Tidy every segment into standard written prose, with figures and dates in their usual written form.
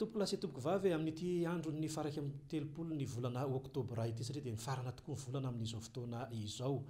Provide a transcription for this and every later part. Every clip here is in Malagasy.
Tompoko lahy sy tompoko vavy amin'ity andro ny faraky amin'ny telopolo ny volana oktobra ity satria dia mifarana tokoa ny volana amin'izao fotoana izao.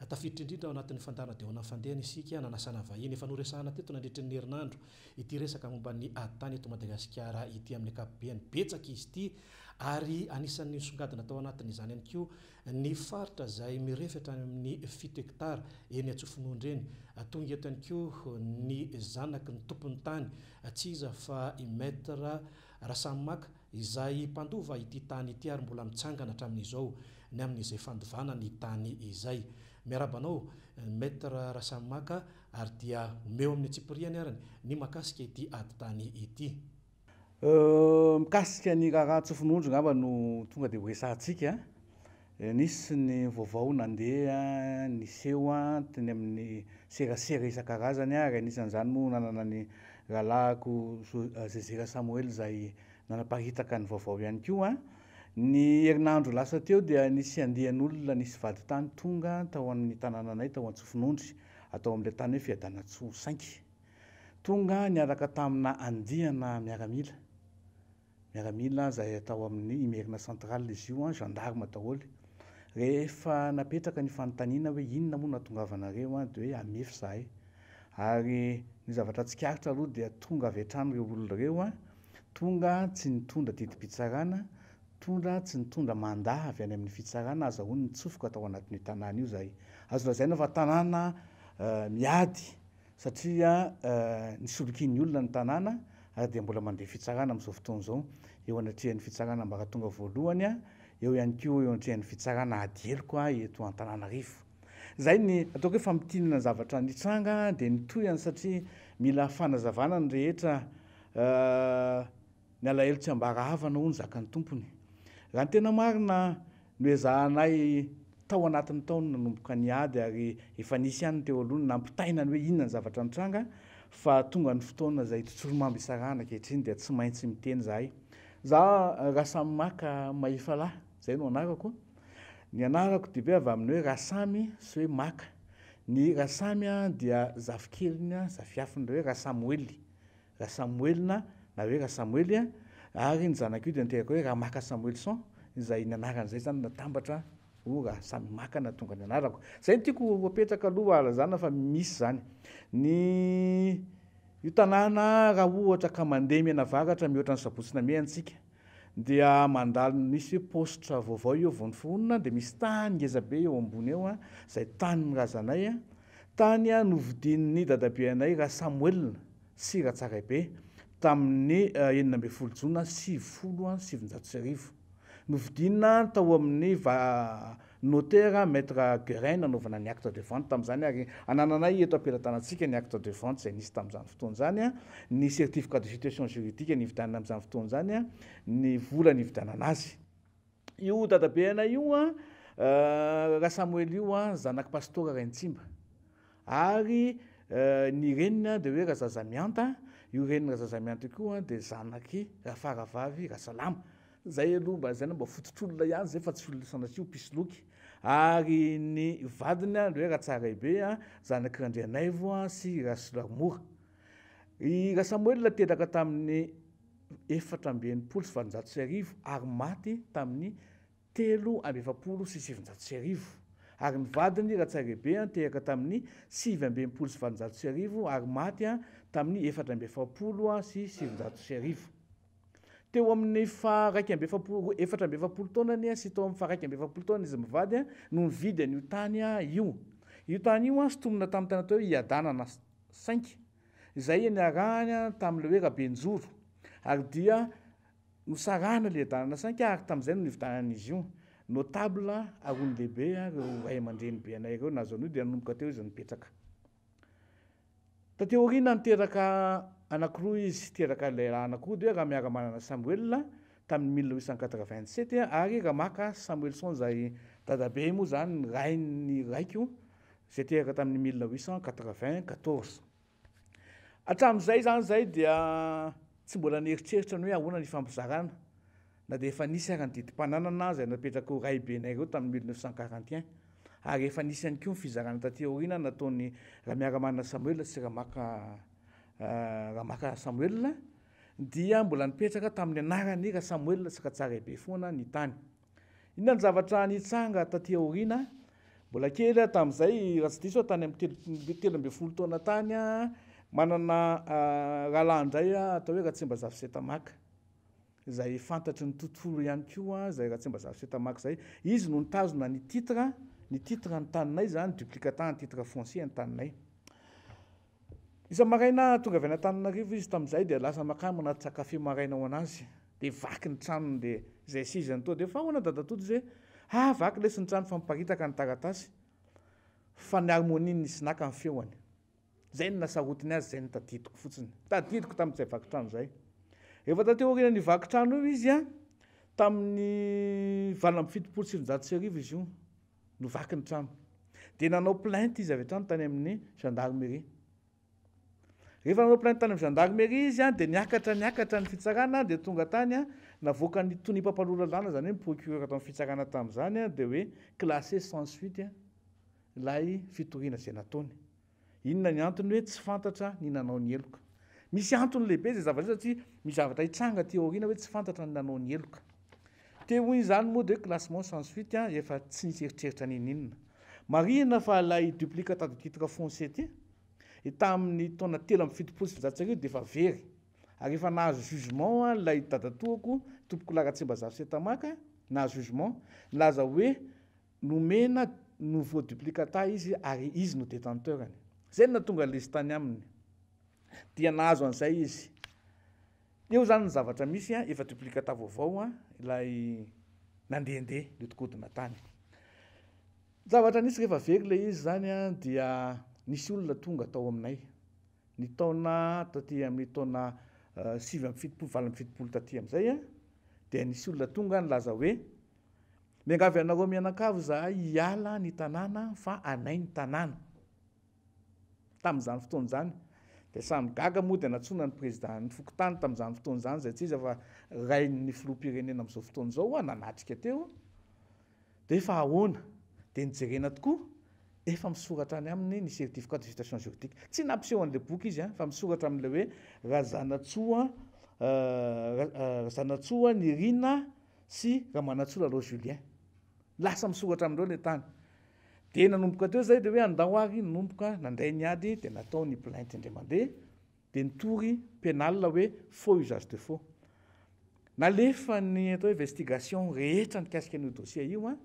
Tafiditra indrindra ao anatin'ny fandaharan-deona fandehana isika nanasana vahiny efa noresahana teto nandritra ny herinandro ity resaka momba ny Ady Tany eto Madagasikara ity amin'ny ankapobeny betsaka izy ity ary anisan'ny songadina tao anatin'izany ihany koa ny faritra izay mirefatra amin'ny 7 hektara eny Antsofinondry eny. Tonga eto ihany koa ny zanaky ny tompon'ny tany tsy iza fa i maître Rasamaka izay mpandova ity tany ity ary mbola mitsangana hatramin'izao ny amin'izay fandovana ny tany izay. Miarabanao maître Rasamaka ary dia omeo amin'ny tsipiriany arany ny makasika ity Ady Tany ity. Mikasika ny raha Antsofinondry ngamba no tonga dia horesahantsika. Nisy ny vaovao nandeha niseho teny amin'ny serasera isan-karazany ary anisan'izany moa nanana ny rahalahiko Zezera Samuel izay nanaparitaka ny vaovao ihany koa. Ny herinandro lasa teo dia nisy andian'olona nisy vady tany tonga tao amin'ny tanànanay tao Antsofinondry atao amin'ilay tany hoe Fiadanatsoa-5. Tonga niaraka tamina andiana miaramila izay atao amin'ny imerina centrale izy io, gendarme daholo. Rehefa napetraka ny fanontaniana hoe inona moa nahatongavanareo dia hoe amefy zahay. Ary ny zavatra tsikaritra aloha dia tonga avy hatrany ireo olona ireo, tonga tsy nitondra didim-pitsarana, tonga tsy nitondra mandat avy any amin'ny fitsarana, azahoany nitsofoka tao anatin'ny tanàna io zay. Azo lazaina fa tanàna miady satria nisolokian'ny olona ny tanàna ary dia mbola mandeha fitsarana amin'izao fotoana izao. Eo anatrehan'ny fitsarana Ambaratonga voalohany, eo ihany koa eo anatrehan'ny fitsarana Adeloko eto Antananarivo. Zay ny ataoko hoe fampitinana zavatra nitranga dia nitohany satria mila fanazavana ny rehetra. Ny alahelo tsy ambara havana hoy ny zakan'ny tompony. Raha ny tena marina no ezahanay tao anatin'ny taona nanomboka niady ary efa nisy ihany teo aloha nampitainany hoe inona ny zavatra nitranga, fa tonga ny fotoana izay tsotsoromamby isarahana ankehitriny dia tsy maintsy miteny zahay. Za Rasamaka Mahifalahy, zay no anarako. Ny anarako dia avy amin'ny hoe Rasamy sy hoe Maka. Ny Rasamy dia zafikeliny zafiafin'ireo hoe Rasamuely. Rasamuelina na hoe Rasamuely ary ny zanak'io dia niteraka hoe Ramaka Samuelson, izay ny anaran'izay zany natambatra ho Rasamy Maka na tonga ny anarako. Zay no tiako apetraka aloha alazana fa misy zany. Ny io tanàna raha ohatra ka mandeha mianavakatra mihoatra ny Sabotsy Namiantsika dia mandalo nisy hoe postra vaovao eo vao ny fonina dia misy tany ngezabe eo ambony eo izay tany mirazanay. Tany novidian'ny dadabe anay Rasamuel sy Ratsaraibe tamin'ny 19 Jona 1700. Novidina tao amin'ny notaire maître Guerin nanaovana ny acte de vente tamin'izany ary anananay eto am-pelatanantsika ny acte de vente izay nisy tamin'izany fotoana izany, ny certificat de situation juridique nividianana amin'izany fotoana izany, ny vola nividianana azy. Io dadabe anay io Rasamuel io zanaky pastora Raintsimba ary ny reniny dia hoe Razazamianta. Io reniny Razazamianta koa dia zanaky Rafaravavy Rasalama. Zay aloha mba zay mba fototr'olona ihany zay fa tsy olona sanatria pisoloky. Ary ny vadiny hoe Ratsaraibe zanaky Randrianaivo sy Rasilamora. I Rasamuel teraka tamin'ny 420 ary maty tamin'ny 320 ary ny vadiny Ratsaraibe teraka tamin'ny 520 ary maty tamin'ny 420 teo amin'ny 420 taonany sy teo amin'ny 420 taona izy mivady no nividy an'io tany io. Io tany io sotomina tamin'ny tany atao hoe Iadanana 5 izay niarahany tamin'ilay hoe Rabenjoro ary dia nosarahana ilay Iadanana 5 ary tamin'izay no nividianan'izy io. Notable arony lehibe ireo ray aman-dreny be anay ireo nazo an'io dia nanomboka teo izy nipetraka. Tateo aoriana niteraka anankiroa izy, teraka lehilahy anankiroa dia raha miara-manana Samuel tamin'ny 1887 ary Ramaka Samuelson izay dadabe moa zany ny ray ny raiko izay teraka tamin'ny 1894. Hatramin'izay zany zay dia tsy mbola nieritreritra ny hoe ahoana ny fampizarana na dia efa nisy ary ny didim-pananana izay napetraka ho ray benay ireo tamin'ny 1941 ary efa nisy ihany koa ny fizarana taty aoriana nataon'ny raha miara-manana Samuel sy Ramaka Samuel. dia mbola nipetraka tamin'ny anarany ka Samuel sy Katsarabe foana ny tany. Inona ny zavatra nitsanga taty aoriana mbola kely tamin'izay raha tsy diso tany amin'ny 13 taona tany manana rahalahandray atao hoe Ratsimbazafi Setamaka izay fantatry ny tontolo ihany koa izay Ratsimbazafi Setamaka izay izy no nitazona ny titre ny taninay zany duplicata ny titre foncier ny taninay. Isa maraina tonga avy any Antananarivo izy tamin'izay dia lasa makany manaty sakafo maraina ho anazy dia vaky ny tranony dia izay sizany to dia fa hoana dadatody zay vaky lesy ny trano famparitaka ny taratasy fa ny harmonie nisy naka ny feoany zay ny nasarotiny azy zay ny tadidiko fotsiny tadidiko tamin'izay vaky trano zay. Rehefa tateo aoriana ny vaky trano io izy tamin'ny 27 izy io no vaky ny trano dia nanao plainte izy avy trano tany amin'ny gendarmerie. Rehefa nanao plainte tany amin'ny gendarmerie izy dia niakatra ny fitsarana dia tonga tany navoaka ny tony pampalolalana zany hoe procureur tamin'ny fitsarana tamin'izany dia hoe classé sans suite ilay fitoriana izay nataony. Inona ny antony hoe tsy fantatra ny nanao ny eloka. Misy antony lehibe zay zavatra satria misy zavatra hitsanga ty aoriana hoe tsy fantatra ny nanao ny eloka. Teo izany moa dia classement sans suite efa tsy nisy eritreritra ninona. Marina fa ilay duplicata de titre foncier ty tamin'ny taona 3 dia efa very ary efa nahazo jugement ilay dadatoako tompoko la Ratsimbazafi Setamaka nahazo jugement laza hoe nomena nouveau duplicata izy ary izy no détenteurany. Zay no natonga lesy tany aminy dia nahazo an'izay izy. Eo zany ny zavatra misy efa duplicata vaovao ilay nandehandeha letokodina tany. Zavatra nisy rehefa very le izy zany dia nisy olona tonga tao aminay ny taona taty amin'ny taona 7 taty amin'izay dia nisy olona tonga nilaza hoe miangavy anareo mianakavo zahay hiala ny tanàna fa anay ny tanàna tamin'izany fotoana izany. Dia samy gaga moa dia natsona ny président ny fokotany tamin'izany fotoana izany zay tsy izy fa rain'ny filoham-pirenena amin'izao fotoana izao nanatrika teo dia efa ahoana dia nijerena tokoa efa misoratra any aminy ny certificat de gestation juridique tsy nampiseho an'ilay boky izy fa misoratra amin'ilay hoe Razanatsoa ny Rina sy Ramanatsoa aloha Julien lasa misoratra amindreo ilay tany. Dia nanomboka teo zay dia hoe andahoary nanomboka nandray ny ady dia natao ny plainte indray mandeha dia nitory pénal hoe faux usage de faux. Nalefa ny atao hoe investigation rehetra nikasika an'io dossier io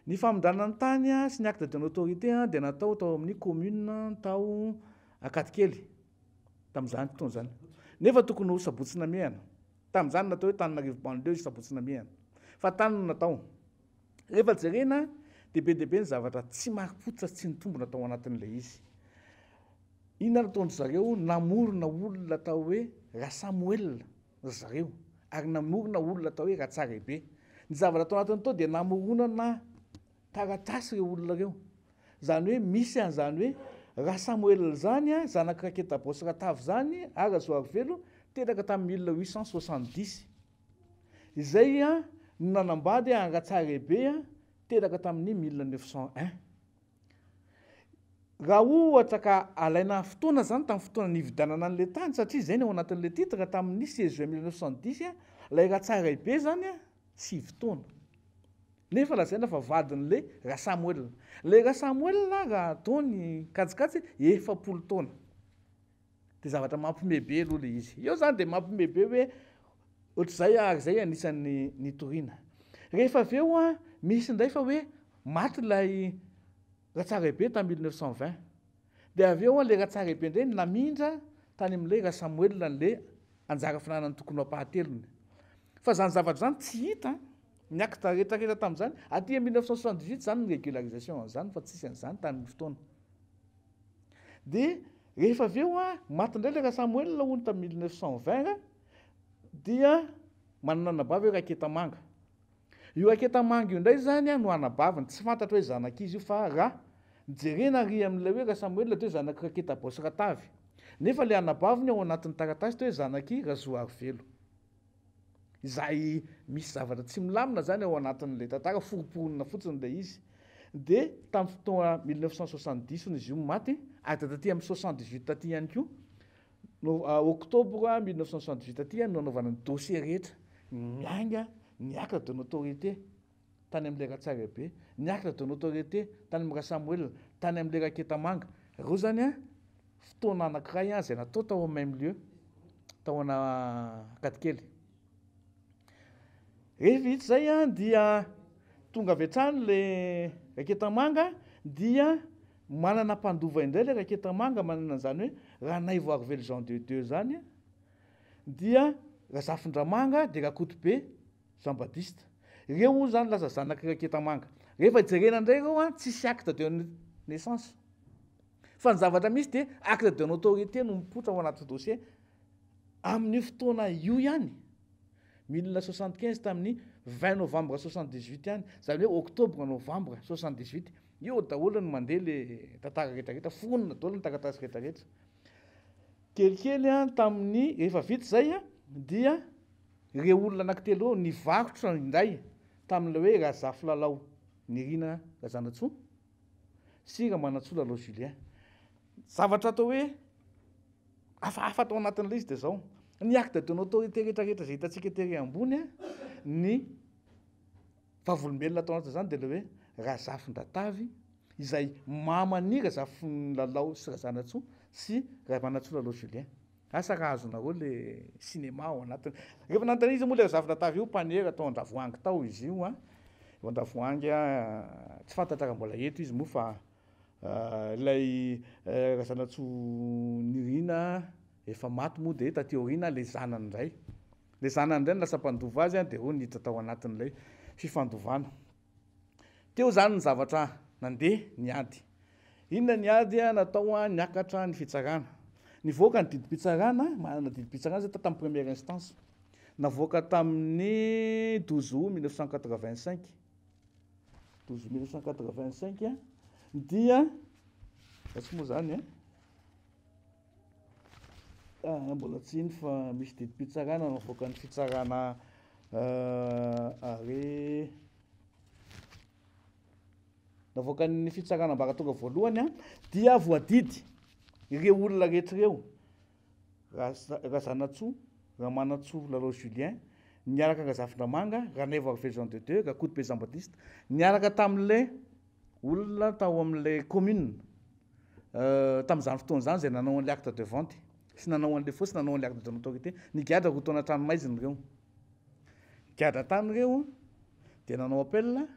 ny famondranany tany sy ny acte de l'autorité dia natao tao amin'ny commune tao Akatikely tamin'izany fotoana izany. Nefa tokony ho Sabotsina mihana tamin'izany natao hoe Antananarivo banlieue izy Sabotsina mihana fa tany no natao. Rehefa jerena dia be dia be ny zavatra tsy maripotra tsy nitombo natao anatin'ilay izy. Inona nataony zareo namorona olona atao hoe Samuel zareo ary namorona olona atao hoe Ratsarabe. Ny zavatra atao anatiny tao dia namoronana taratasy ireo olona ireo zany hoe misy an'izany hoe Samuel zany zanaka Raketa Bosy Ratavy zany ary Razoarivelo teraka tamin'ny 1870 izay no nanambady Ratsarabe teraka tamin'ny 1901. Raha ohatra ka alaina fotoana zany tamin'ny fotoana nividianana an'ilay tany satria izay ny ao anatin'ilay titre tamin'ny 16 juin 1910 ilay Ratsarabe zany sy fotoana nefa lazaina fa vadin'ilay Samuel. Ilay Samuel raha ataony kajikajy efapolo taona dia zavatra mampimebe aloha ilay izy. Eo zany dia mampimebe hoe ohatr'izay ary zay anisan'ny nitoriana. Rehefa avy eo misy indray fa hoe maty ilay Ratsarabe tamin'ny 1920 dia avy eo ilay Ratsarabe indray namindra tany amin'ilay Samuel n'ilay anjara finanan'ny tokony ampahatelony. Fa zany zavatra zany tsy hita ny acte rehetrarehetra tamin'izany aty 1978 zany ny régularisation an'izany fa tsisy an'izany tany fotoana. Dia rehefa avy eo maty indray ilay Samuel hono tamin'ny 1920 dia manana anabavy hoe Raketamanga. Io Raketamanga io indray zany no anabaviny tsy fantatra hoe zanak'izy io fa raha jerena ry amin'ilay hoe Samuel toy zanaky Raketa Bosy Ratavy nefa ilay anabaviny ao anatin'ny taratasy toy zanaky Razoarivelo. Izay misy zavatra tsy milamina zany ao anatin'ilay tantara foroporonina fotsiny ilay izy. Dia tamin'ny fotoana 1970 izy io maty ary taty amin'ny 78 taty ihany koa Octobre 1968 aty no anaovana ny dossier rehetra mianga niakatra de l'autorité tany am'le Ratsara be, niakatra de l'autorité tany am'ra Samuel, tany am'le Raketamanga. Reo zany a fotoana anankiray a zay natao tao au même lieu tao ana Katikely. Rehefa vita zay a dia tonga avy hatrany le Raketamanga dia manana mpandova indray le Raketamanga, manana an'zany hoe raha nay vao arrivé le Jean de Dieu zany a dia Razafindramanga de Rakotobe Jean Baptiste. Reo zany lasa zanaky Raketamanga. Rehefa jerena indray reo a tsisy acte de naissance. Fa ny zavatra misy de acte de notoriété no mipotra ao anaty dossier amin'ny fotoana io ihany. 1975 tamin'ny 20 novembre 78 ihany, zany hoe octobre novembre 78 io daholo no mandeha le tantara rehetrarehetra, fonina daholo ny taratasy rehetrarehetra. Kelikely a tamin'ny rehefa vita zay a dia reo olona anankitelo nivarotra indray tamin'le hoe Razafilalao Nirina Razanatsoa sy Ramanatsoa Lalao Julien. Zavatra atao hoe hafahafa atao anatin'le izy de zao ny acte de l'autorité rehetrarehetra zay hitantsika etery ambony a ny vavolombelona atao anatin' zany de le hoe Razafindratavy izay mamany Razafilalao sy Razanatsoa sy Ramanatsoa Lalao Julien. Asa raha azonareo le cinéma ao anatiny. Rehefa nanontany izy moa le Razafindratavy io mpaniera atao Andravoahangy tao izy io a. Eo Andravoahangy a tsy fantatra raha mbola eto izy moa fa ilay Razanatsoa Nirina efa maty moa de taty aoriana le zanany indray. Le zanany indray lasa mpandova azy a de reo niditra tao anatin'ilay fifandovana. Teo zany ny zavatra nandeha niady. Inona niady a natao a niakatra ny fitsarana. Nivoaka ny didim-pitsarana, manana didim-pitsarana zay tamin'ny première instance. Navoaka tamin'ny 12 août 1985. 12 août 1985 a dia tsy moa zany mbola tsy iny fa misy didim-pitsarana navoaka ny fitsarana are navoaka ny fitsarana ambaratonga voalohany a dia voadidy ireo olona rehetra ireo Razanatsoa, Ramanatsoa Lalao Julien, niaraka Razafindramanga, ranay vao arrivé Jean de Dieu, Rakotobe Jean Baptiste, niaraka tamin'le olona tao amin'le commune tamin'izany fotoana zany zay nanao an'le acte de vente sy nanao an'le faux sy nanao an'le acte de notoriété, nigadra ho taona tranomaiziny reo. Nigadra tany reo de nanao appel,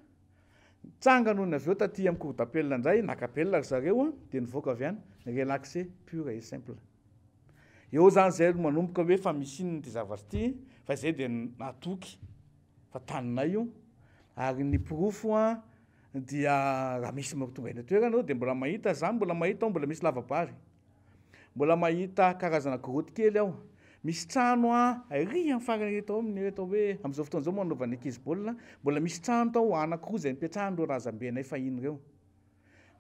tsanga noho ny avy eo taty amin'ny cour d'appel indray, naka appel ry zareo de nivoaka avy any relaxé pur et simple. Eo zany zay manomboka hoe fa misy iny ty zavatra ty fa zay de natoky fa taninay io ary ny pirofo a dia raha misy tonga eny toerana de mbola mahita zany, mbola mahita ao mbola misy lavabary, mbola mahita karazana grotte kely ao, misy trano a ry amin'ny farany reto ao amin'ny reto hoe am'izao fotoana zao manaovana ankizy baolina, mbola misy trano tao anankiroa zay nipetrahan'ireo razambenay fahiny reo,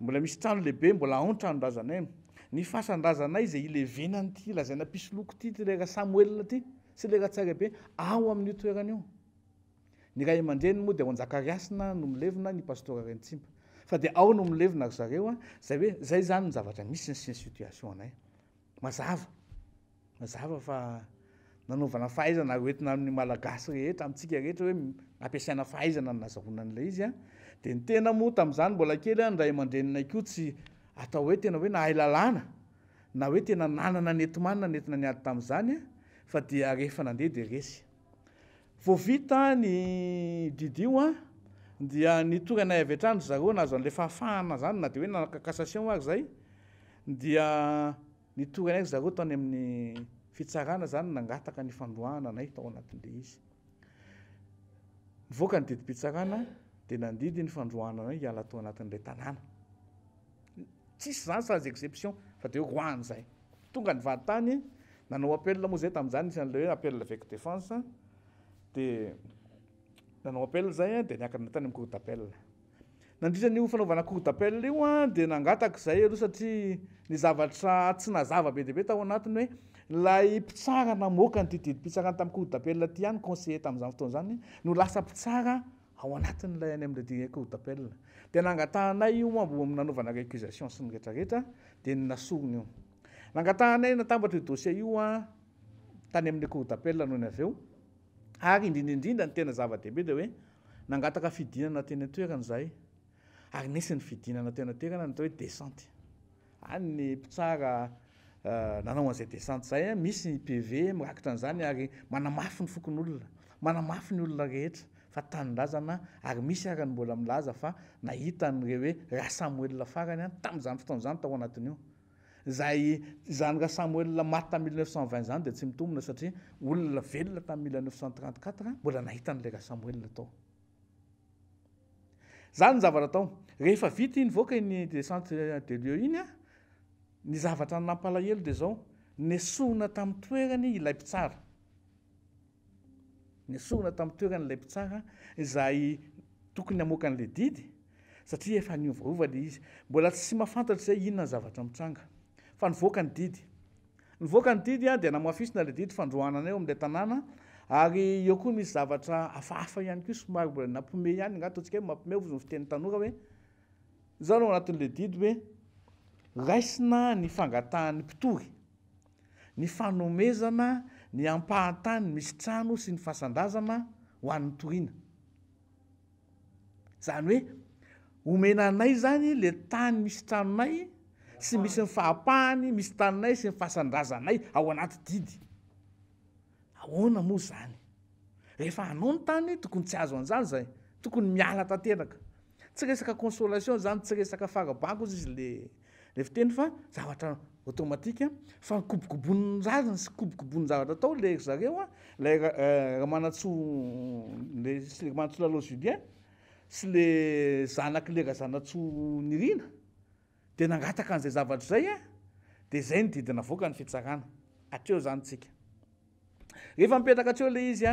mbola misy trano lehibe mbola ao ny tranon-drazanay. Ny fasan-drazanay zay ilevenany ty lazaina pisoloko ty le ra Samuel ty sy le Ratsara be ao amin'io toerana io. Ny ray aman-dreny moa de ao Anjakariasina no milevina ny pastora Rentsimba fa de ao no milevina ry zareo a zay hoe zay zany ny zavatra misy ny situation anay. Mazava fa nanaovana fahaizana ary hoentina amin'ny malagasy rehetra amintsika rehetra hoe ampiasaina fahaizana ny nazahoana an'ilay izy a de ny tena moa tamin'izany mbola kely a ny ray aman-dreninay koa tsy atao hoe tena hoe nahay lalàna na hoe tena nanana netimanina nentina niady tamin'izany a fa dia rehefa nandeha de resy. Vao vita ny didio a dia nitoranay avy hatrany zareo nazo an'le fahafahana zany na de hoe nanaka cassation ary zay dia nitoranay zareo tany amin'ny fitsarana zany nangataka ny fandroahana anay tao anatin'le izy. Nivoaka ny didim-pitsarana de nandidy ny fandroahana anay hiala tao anatin'le tanàna. Tsisy zany sans exception fa de roahany zay. Tonga ny vaditany nanao appel moa zay tamin'izany isan'le hoe appel avec défense de nanao appel zay de niakatra tany amin'ny cour d'appel. Nandritran'io fanaovana cour d'appel io a de nangataka zay aloha satria ny zavatra tsy nazava be deabe tao anatiny hoe lay mpitsara namoaka ny didim-pitsarana tamin'ny cour d'appel ty ihany conseiller tamin'izany fotoana zany no lasa mpitsara ao anatin'ilay any amin'le cour d'appel. De nangatahanay io moa nanaovana récusation sy ny rehetrarehetra de nasorony io. Nangatanay natambatra io dossier io tany amin'ny cour d'appel noho ny avy eo. Ary indrindrindrindra ny tena zava-dehibe dia hoe nangataka fidinana teny an-toerana zahay. Ary nisy ny fidinana teny an-toerana natao hoe descente. Any ny mpitsara nanao an'izay descente zay misy PV mirakitra an'izany ary manamafy ny fokon'olona, manamafy ny olona rehetra fa tanindrazana ary misy ary ny mbola milaza fa nahita n'ireo hoe Rasamuel farany tamin'izany fotoana izany tao anatin'io. Zay izany Rasamuel maty tamin'ny 1920 zany dia tsy mitombina satria olona velona tamin'ny 1934 mbola nahita n'ilay Rasamuel tao. Zany ny zavatra tao. Rehefa vita nivoaka iny descente de lieu iny ny zavatra nampalahelo dia zao nesohina tamin'ny toerany ilay mpitsara. Nesohina tamin'ny toerany ilay mpitsara izay tokony hamoaka an'ilay didy satria efa niovaova ilay izy. Mbola tsy mahafantatra izay inona zavatra mitranga. Fa nivoaka ny didy. Nivoaka ny didy dia namoafisina ilay didy fandroanana eo amin'ilay tanàna ary eo koa misy zavatra hafahafa ihany koa somary mbola nampome ihany ngataontsika hoe mampome ho ny fiteny tanora hoe zao no anatin'ilay didy hoe raisina ny fangatahan'ny mpitory, ny fanomezana, ny ampahatany misy trano sy ny fasan-drazana ho an'ny toriana. Zany hoe omena anay zany le tany misy tranonay sy misy ny fahapahany misy taninay sy ny fasan-drazanay ao anaty didy. Ahoana moa zany? Rehefa hanao ny tany tokony tsy azo an'izany zay, tokony miala tanteraka. Tsy resaka consolation zany, tsy resaka farabango izy le fiteny fa zavatra automatika fa kobokobon'ny razana sy kobokobon'ny zavatra tao le zareo le Ramanantsoa Lalo Julien sy le zanak'le Razanantsoa Nirina dia nangataka an'izay zavatra zay dia zay ny didy navoaka ny fitsarana. Hatreo zany tsika. Rehefa mipetraka hatreo le izy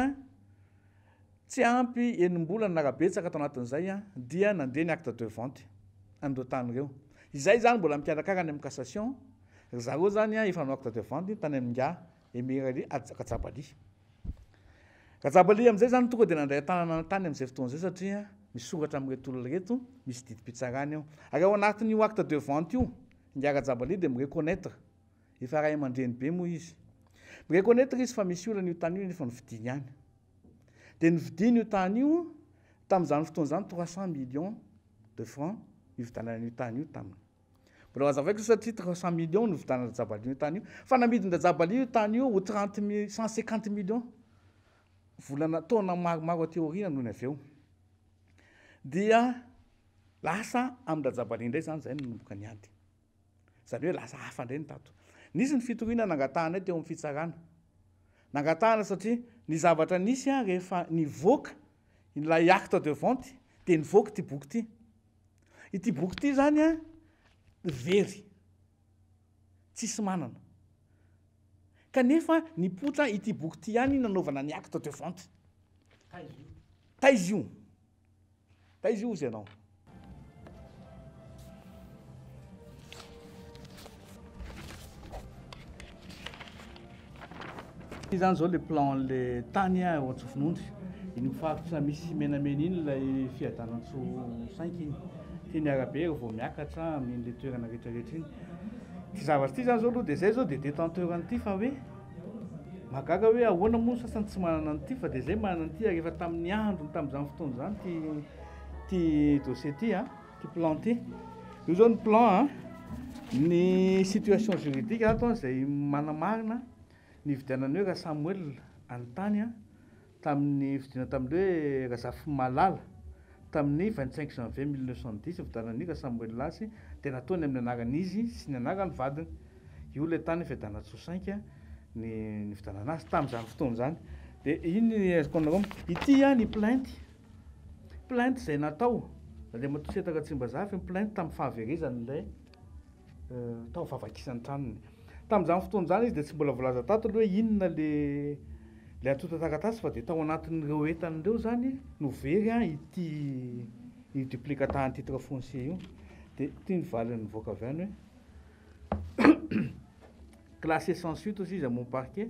tsy ampy enim-bola narabetsaka tao anatin'izay dia nandeha ny acte de vente an'ireo tany ireo. Izay zany mbola mikarakara any amin'ny cassation. Zareo zany efa nanao acte de vente tany amin'ny Emirali Katsabali. Katsabali amin'izay zany tonga dia nandray tanana tany amin'izay fotoana izay satria misoratra amin'ireto olona reto misy didim-pitsarana eo. Ary ao anatin'io acte de vente io nga Katsabali dia mireconnaître efa ray aman-dreny be moa izy. Mireconnaître izy fa misy olana io tany io nefa nividiny ihany. Dia nividiny io tany io tamin'izany fotoana izany 300 millions de francs ividanana io tany io taminy. Mbola hazavaiko satria 300 millions nividanana Jabali io tany io fa namidina Jabali io tany io ho 150 millions volana taona maromaro ateo aoriana noho ny avy eo. Dia lasa amin'ny Jabali indray zany zay nanomboka ny ady. Zany hoe lasa hafa indray ny tato. Nisy ny fitoriana nangatahanay teo amin'ny fitsarana. Nangatahana satria ny zavatra nisy rehefa nivoaka ilay acte de vente dia nivoaka ity boky ity. Ity boky ity zany very. Tsisy manana. Kanefa nipotra ity boky ity ihany nanaovana ny acte de vente. Taizy io. Taizy io izy ianao. Izany zao le plan le tany ao Antsofinondry. Iny mifaritra misy menamena iny ilay fiadanantsoa 5 iny. Tiany arabe vao miakatra amin'ilay toerana rehetrarehetra iny. Ty zavatra ty zany zao aloha dia zay zao dia détenteurany ity fa hoe mahagaga hoe ahoana moa sasany tsy manana an'ity fa dia zay manana an'ity rehefa tamin'ny andro tamin'izany fotoana izany ty dossier ty ty plan ty. Io zao ny plan ny situation juridique ato izay manamarina ny vidianany hoe Rasamuel Antany tamin'ny vidiana tamin'ilay hoe Razafy Malala tamin'ny 25 janvier 1910 vidianany Rasamuel Lasy dia nataony amin'ny anaran'izy sy ny anarany vadiny. Io ilay tany Fiadanantsoa 5 ny vidianana azy tamin'izany fotoana izany. Dia iny ny azoko anareo ity ny plainte izay natao dia matosetaka Tsimbazafa ny plainte tamin'ny fahaverezan'ilay tao favakisan'ny tranony. Tamin'izany fotoana izany izy dia tsy mbola voalaza tato aloha hoe inona le antota taratasy fa dia tao anatin'ireo entan'ireo zany no very ity duplicata titre foncier io. Dia ity ny valiny nivoaka avy any hoe classé sans suite aussi izy amin'ny parquet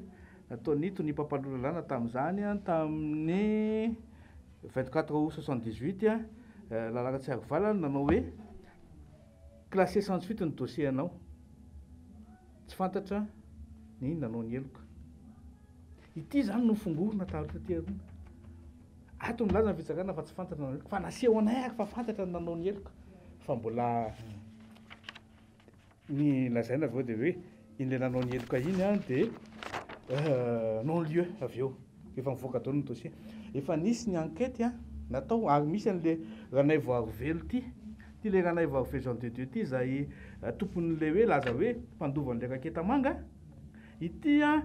nataony tony pampalolalana tamin'izany tamin'ny 24 août 78 lalaka tsy arovalana nanao hoe classé sans suite ny dossier anao tsy fantatra ny nanao ny eloka ity zany no fongorona tahotra ty arona ato milaza ny fitsakana fa tsy fantatra nanao eloka fa naseho anay ary fa fantatra ny nanao ny eloka fa mbola ny lazaina aveo de hoe in'le nanao ny eloka iny a de non lieu avy eo efa mivoaka dao ny dossier efa nisy ny enquête a natao ary misy an'le ranay voarovelo ty le ranay voarovelo Jean de Dieu ty zay tompon'le hoe laza hoe mpandovan'le raketa manga ity a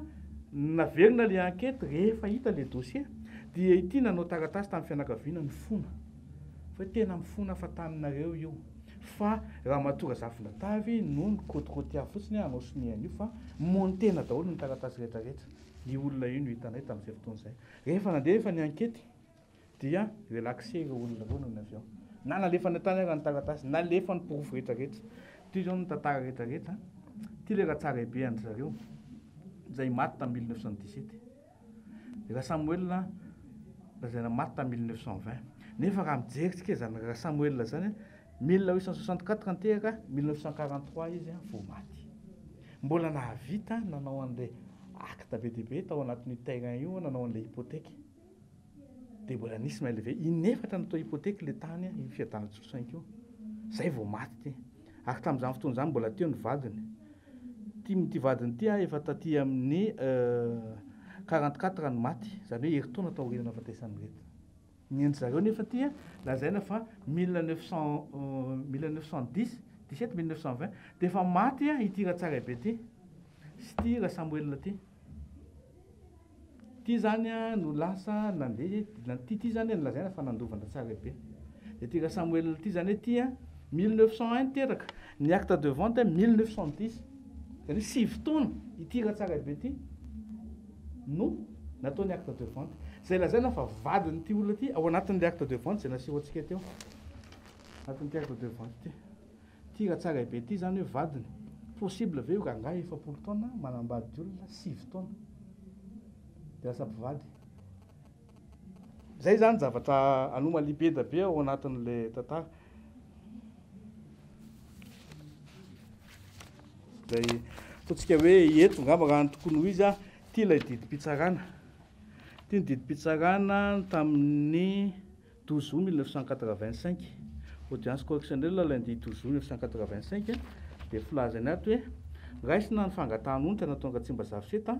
naverina le enquête rehefa hita le dossier dia ity nanao taratasy tamin'ny fianakaviana ny fona fa tena mifona fa taminareo io fa raha matora zafina tavy no ny kôtikôtia fotsiny anao siniana io fa montena daholo ny taratasy rehetrarehetra ny olona io no hitanay tamin'izay fotoana izay rehefa nandeha efa ny enquête dia relaxé ireo olona reo nohony avy ao na nalefa ny tany raha ny taratasy nalefa ny porofo rehetrarehetra ty zao ny tantara rehetrarehetra ty le raha tsara be andry zareo zay maty tamin'ny 1917 raha Samuel lazaina maty tamin'ny 1920 nefa raha mijeritsika zany raha Samuel zany 1864 anteraka 1943 izy vao maty mbola nahavita nanao an'le acte be dia be tao anatin'ny terrain io nanao an'le hypothèque dia mbola nisy maile ve inefatra natao hypothèque le tany i fiadan'ny Tsosainko io zay vao maty ty ary tamin'izany fotoana izany mbola teo ny vadiny ty vadiny ty efa taty amin'ny 44 ny maty zany hoe heritaona tao aoriana fataisan'ny rety ny endry zareo nefa ty lazaina fa 1910 17 1920 dia efa maty ity raha tsara be ty sy ty raha Samuel ty zany no lasa nandeha ty zany nolazaina fa nandovana tsara be dia ty raha Samuel ty zany ty 1901 teraka ny acte de vente 1910 zany sivy taona ity raha tsara be ty no natao ny acte de vente zay lazaina fa vadiny ty olona ty ao anatin'le acte de vente zay naseho antsika teo anatin'ty acte de vente ty raha tsara be ty zany hoe vadiny possible ve io rangahy 70 taona manambady olona 6 taona dia lasa mpivady zay zany zavatra anomaly be da be ao anatin'le tantara zay ataontsika hoe eto ngamba raha ny tokony ho izy ty lay didim-pitsarana ty ny didim-pitsarana tamin'ny 12 août 1985 audience correctionnelle lundi 12 août 1985 dia filazany ato hoe raisina ny fangatan'onitra nataonga Tsimbazaviseta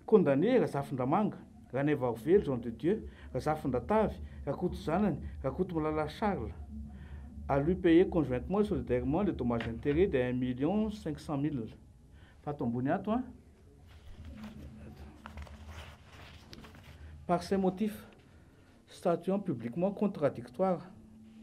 condamné Razafindramanga Ranay Varovelo Jean de Dieu Razafindatavy Rakoto zanany Rakoto Malala Charles à lui payer conjointement et solidairement le dommage intérêt de 1 500 000 fato ambony ato par ces motifs statuant publiquement contradictoire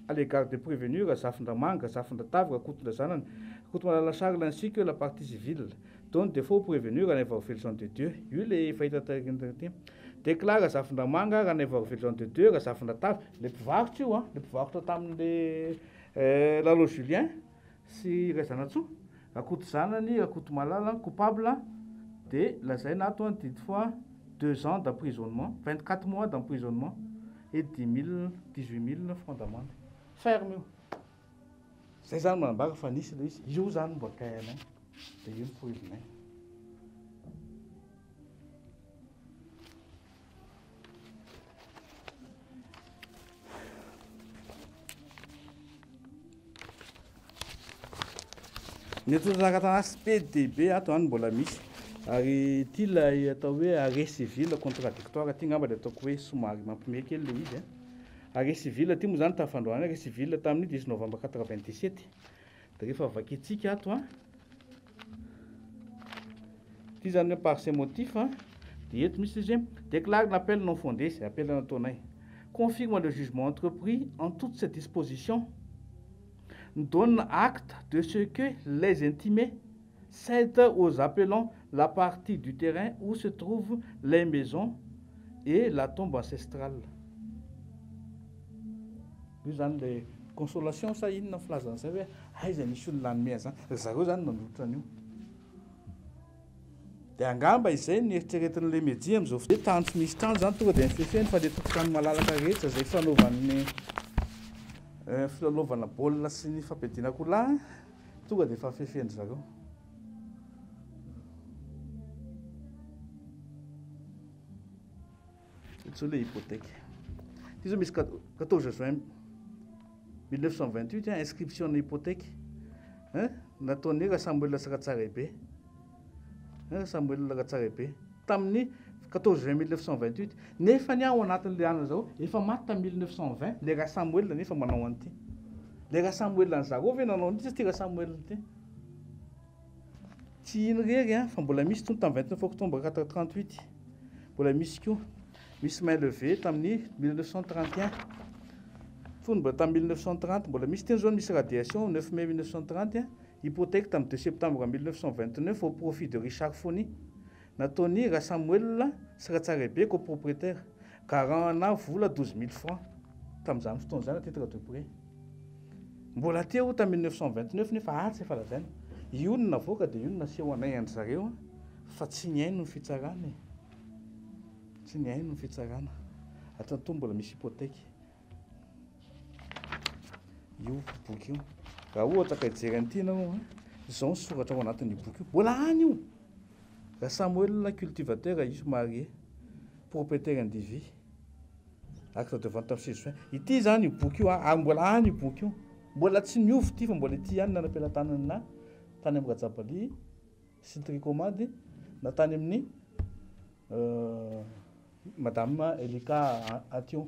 à l'égard des prévenus Razafindramanga Razafindatavy Rakoto zanany Rakoto Malala Charles ainsi que la partie civile donne des faux prévenus Ranay Varovelo Jean de Dieu io le fahita ty déclare Razafindramanga Ranay Varovelo Jean de Dieu Razafindatavy le mpivarotra io le mpivarotra tamin'le Lalo Julien sy Razanatsoa Rakoto zanany Rakoto Malala coupable de lazaina ato didy fois 2 ans d'emprisonnement 24 mois d'emprisonnement et 18 000 francs d'amende ferme io zay zany manambara fa nisy le izy io zany mboakainay dia io mipoizinay ny atozakatanasy be dia be ato any mbola misy ary ty lay atao hoe arrêt civil contradictoire ty ngamba le ataoko hoe somary mampime kely le izy arrêt civil ty moa zany tafandroany arrêt civil tamin'ny 10 novembre 97 dia rehefa vakitsika ato ty zany hoe par ces motifs dia eto misy izy déclare l'appel non fondé c'est appel nataonay confirme le jugement entrepris en toutes ces dispositions donne acte de ce que les intimés cèdent aux appelants la partie du terrain où se trouvent les maisons et la tombe ancestrale. Io zany le consolation sa inona filazan'izay hoe aiza misy olona nanome zany zareo zany nandrotra an'io dia angamba izay ny eritreretin'le media amin'izao fotoana tany tsy misy trano zany tonga dia mifefeny fa le tokotany malalaka rehetra zay fanaovan'ny filalaovana baolina sy ny fampidina kola tonga dia efa fefeny zareo sur les hypothèques. Disons, 14 juin 1928, inscription de l'hypothèque. Nataony rassemble saka tsara be. Rassemble saka tsara be. Tamin'ny 14 juin 1928, nefa ny ao anatin'le ana zao, efa maty tamin'ny 1920, le rassemble nefa manao an'ity. Le rassemble an'zareo ve nanao an'ity ty rassemble ty. Tsy ino rery fa mbola misy tony tamin'ny 29 octobre 438. Mbola misy koa. Misy main levée tamin'ny 1931. Fony mbola tamin'ny 1930, mbola misy teny zao misy radiation 9 mai 1930, hypothèque tamin'ny 2 septembre 1929 au profit de Richard Fony. Nataony Samuel Siratsarebe copropriétaire, garant vola 12 000 francs. Tamin'izany fotoana titre de prêt. Mbola teo tamin'ny 1929 nefa tsy efa lazaina. Io no navoaka dia io no naseho anay andry zareo fa tsy ny aino ny fitsarana. Tsy ny aino ny fitsarana. Hatrato mbola misy hypothèque. Io boky io. Raha ohatra ka hijery an'ity ianao, izao ny soratra ao anatin'io boky io. Mbola any io. Samuel cultivateur io marié, propriétaire indivis. Acte de vente tamin'ny 6 juin. Ity zany io boky io, mbola any io boky io. Mbola tsy miovy ity fa mbola ity ihany nanam-pelantanana na tany amin'ny Rajabali sy ny tricomady na tany amin'ny Madame Elika Atio.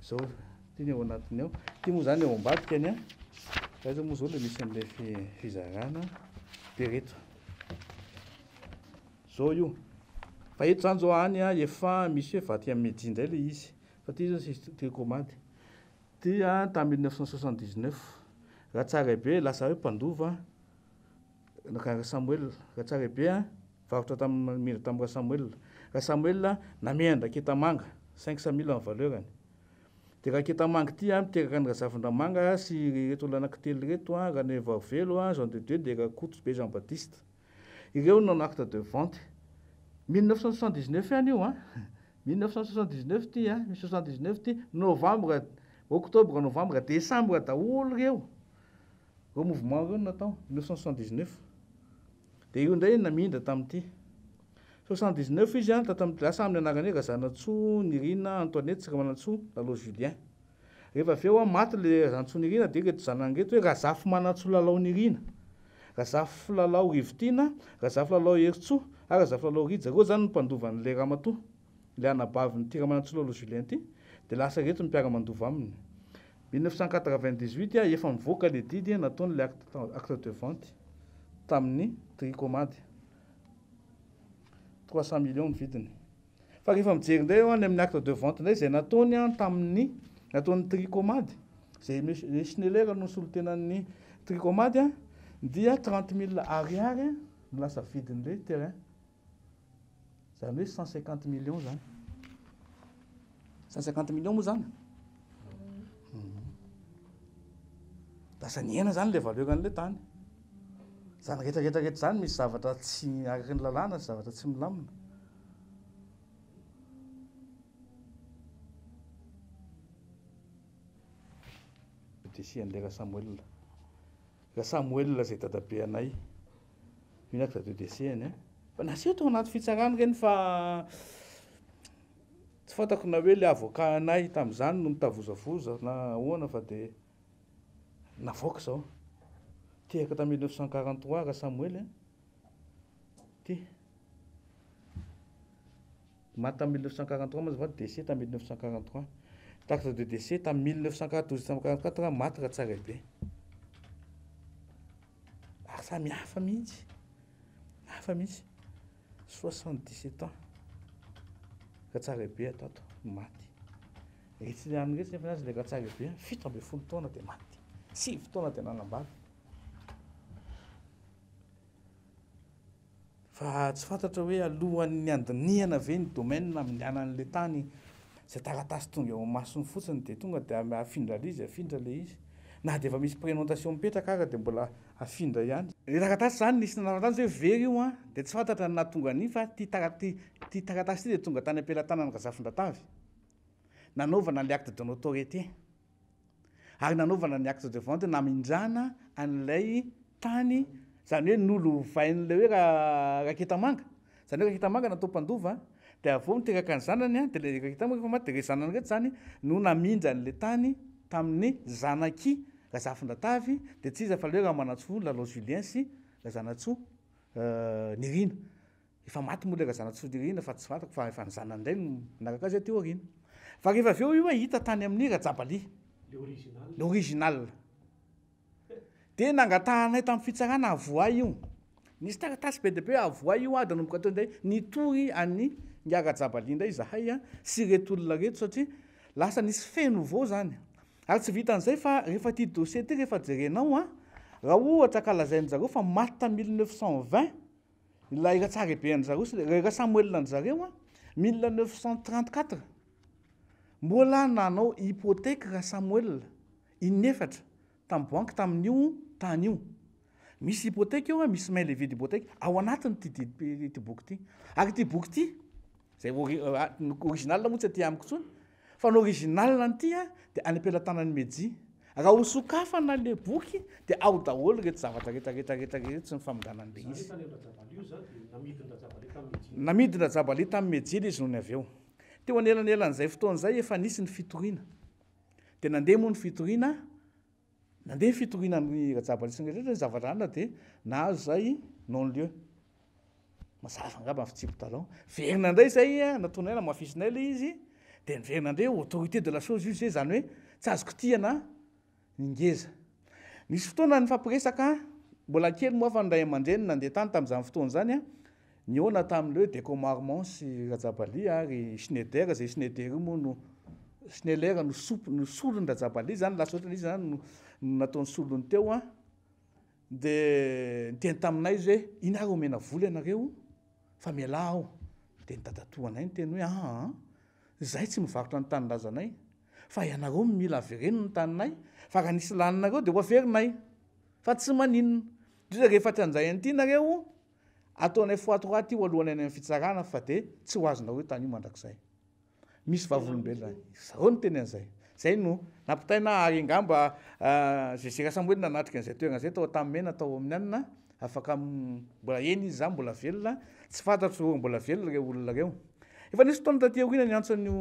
Zao ty ao anatiny ao. Ty moa zany eo ambadika any a. Fa moa zao le misy an'ilay fizarana pereto. Zao io. Fa eto zany zao any a efa misy hoe vaty amin'ny Médine indray le izy. Fa ty zao sy tricomady. Ty tamin'ny 1979. Ratsarebe lasa hoe mpandova naka Samuel Ratsarebe varotra tamin'ny Samuel. Samuel namenda ketamanga 500 000 en valeur. Dia raha ketamanga ty miteraka ny Razafindramanga sy reto olona anankitelo reto Rane Vavelo, Jean de Dieu dia Rakoto be Jean Baptiste. Ireo non acte de vente 1979 ihany io 1979 ty 1979 ty novembre, octobre, novembre, décembre daholo reo. Reo mouvement reo natao 1979. Dia io ndray namindra tamin'ity 79 izy lasa amin'ny anarany Razanatsoa Nirina Antoinette Siramanatsoa Lalo Julien. Rehefa aveo maty le Razanatsoa Nirina dia reto zanany reto hoe Razafy Manatsoa Lalao Nirina, Razafy Lalao Rivitina, Razafy Lalao Heritsoa ary Razafy Lalao Rija. Reo zany mpandovan'le Ramatoa, le anabavin'ny ty Ramanatsoa Lalo Julien ty, dia lasa reto mipiara-mandova aminy. 1998 efa mivoaka le didy nataony le acte de vente tamin'ny tricomady 300 millions ny vidiny. Fa rehefa mijery indray eo amin'ny acte de vente indray izay nataony nataony tricomady, izay Schneider no solotenan'ny tricomady dia 30 000 ariary no lasa vidin'le terrain. Zany hoe 150 millions zany. 150 millions moa zany. Lasa niena zany le valeur an'le tany. Zany rehetrarehetra zany misy zavatra tsy araka ny lalàna, zavatra tsy milamina. Desian'le Samuel. Samuel zay dadabe anay. Io acte de décès any. Fa naseho tao anaty fitsarana reny fa tsy fantako na hoe le avocat anay tamin'izany no mitavozavoza na ahoana fa dia navoaka zao. Tehaka tamin'ny 1943 Samuel ty maty tamin'ny 1943 mazava décès tamin'ny 1943. Acte de décès tamin'ny 1944 maty Ratsarebe. Samy hafa mihitsy. Hafa mihitsy. 77 ans. Ratsarebe tato maty. Retsy ihany retsy nefa azy le Ratsarebe 70 taona dia maty. 7 taona dia nanambady. Fa tsy fantatra hoe alohan'ny andinihana ve ny domaine amin'ny anan'le tany izay taratasy tonga eo masony fotsiny dia tonga dia afindra le izy. Na dia efa misy prénotation mipetraka ary dia mbola afindra ihany. Ny taratasy zany nisy nanavatazy hoe very io dia tsy fantatra ny nahatonga an'iny fa ty taratasy ty dia tonga tany am-pelantanany Razafindratavy. Nanaovana ny acte de notoriété. Ary nanaovana ny acte de vente namindrana an'ilay tany. Zany hoe nolo vain'le hoe Raketamanga. Zany hoe Raketamanga natao mpandova de avao miteraka ny zanany a de le hitamako fa de le zanany reto zany no namindra an'le tany tamin'ny zanaky razafindratavy de tsy izy fa le hoe ramanatsoa lalao Julien sy razanatsoa nirina efa maty moa le razanatsoa nirina fa tsy fantako fa efa ny zanany indray no naraka azy teo arina fa rehefa aveo io hita tany amin'ny Rajabaly le original de nangatahanay tamin'ny fitsarana avoay io nisy taratasy be deabe avoay io de nomboka teo ndray nitory any nga Rajabaly indray zahay a sy reto olona reto satria lasa nisy feno vao zany ary tsy vitan'izay fa rehefa ty dossier ty rehefa jerenao a raha ohatra ka lazainy zareo fa maty ta 1920 ilay ratsara be an'zareo sy ra Samuel an'zareo a 1934 mbola nanao hypothèque raha Samuel inefatra tamin'ny banque tamin'io tany io misy hypothèque eo a misy mail vide hypothèque ao anatiny ty boky ty ary ty boky ty zay original moa tsy aty amiko tsony fa ny original an'ity a de any am-pelatanany Meji raha ho sokafana le boky de ao daholo reto zavatra retraretraretraretra tsy mifamindranan'le izy namidiny Rajabaly tamin'ny Meji izy nohony avy eo teo anelanelan'izay fotoan'izay efa nisy ny fitoriana de nandeha moa ny fitoriana nandeha fitoriana ny Rajabaly sy ny zavatra ana de nahazo zay non lieu mazava angamba ny fitsipy talon verina indray zay nataonay na mafisinay le izy de niverina indray autorité de la chose juge zany hoe tsy azoko tiana ningeza nisy fotoana ny fampiresaka mbola kely moa fa nray aman-dreny nandeha tany tamin'izany fotoana zany a niona tamin'le décomarement sy Rajabaly ary Schneider zay Schneider io moa no Schneider no solony Rajabaly zany lasa ohatra izy zany no nataony solony teo a de niteny taminay izy hoe inareo omena vola ianareo fa miala aho de nitadatoanay niteny hoe zay tsy mivarotra ny tanylazanay fa ianareo mila avereno ny taninay fa raha nisy laninareo de ho averinay fa tsy maninona indrindra rehefa tsy anjay an'ity nareo ataonay foatroaty io alohanay any amin'ny fitsarana fa de tsy ho azonareo tany io mandrakizay misy vavolombelona zareo no teny an'izay zay no nampitaina ary angamba Zezera Samuel nanatrika an'izay toerana zay tao tam'mena tao amin'ny anina afaka mbola eny izy zany mbola velona tsy fantatro mbola velona reo olona reo efa nisy fotoana taty aoriana ny antson'io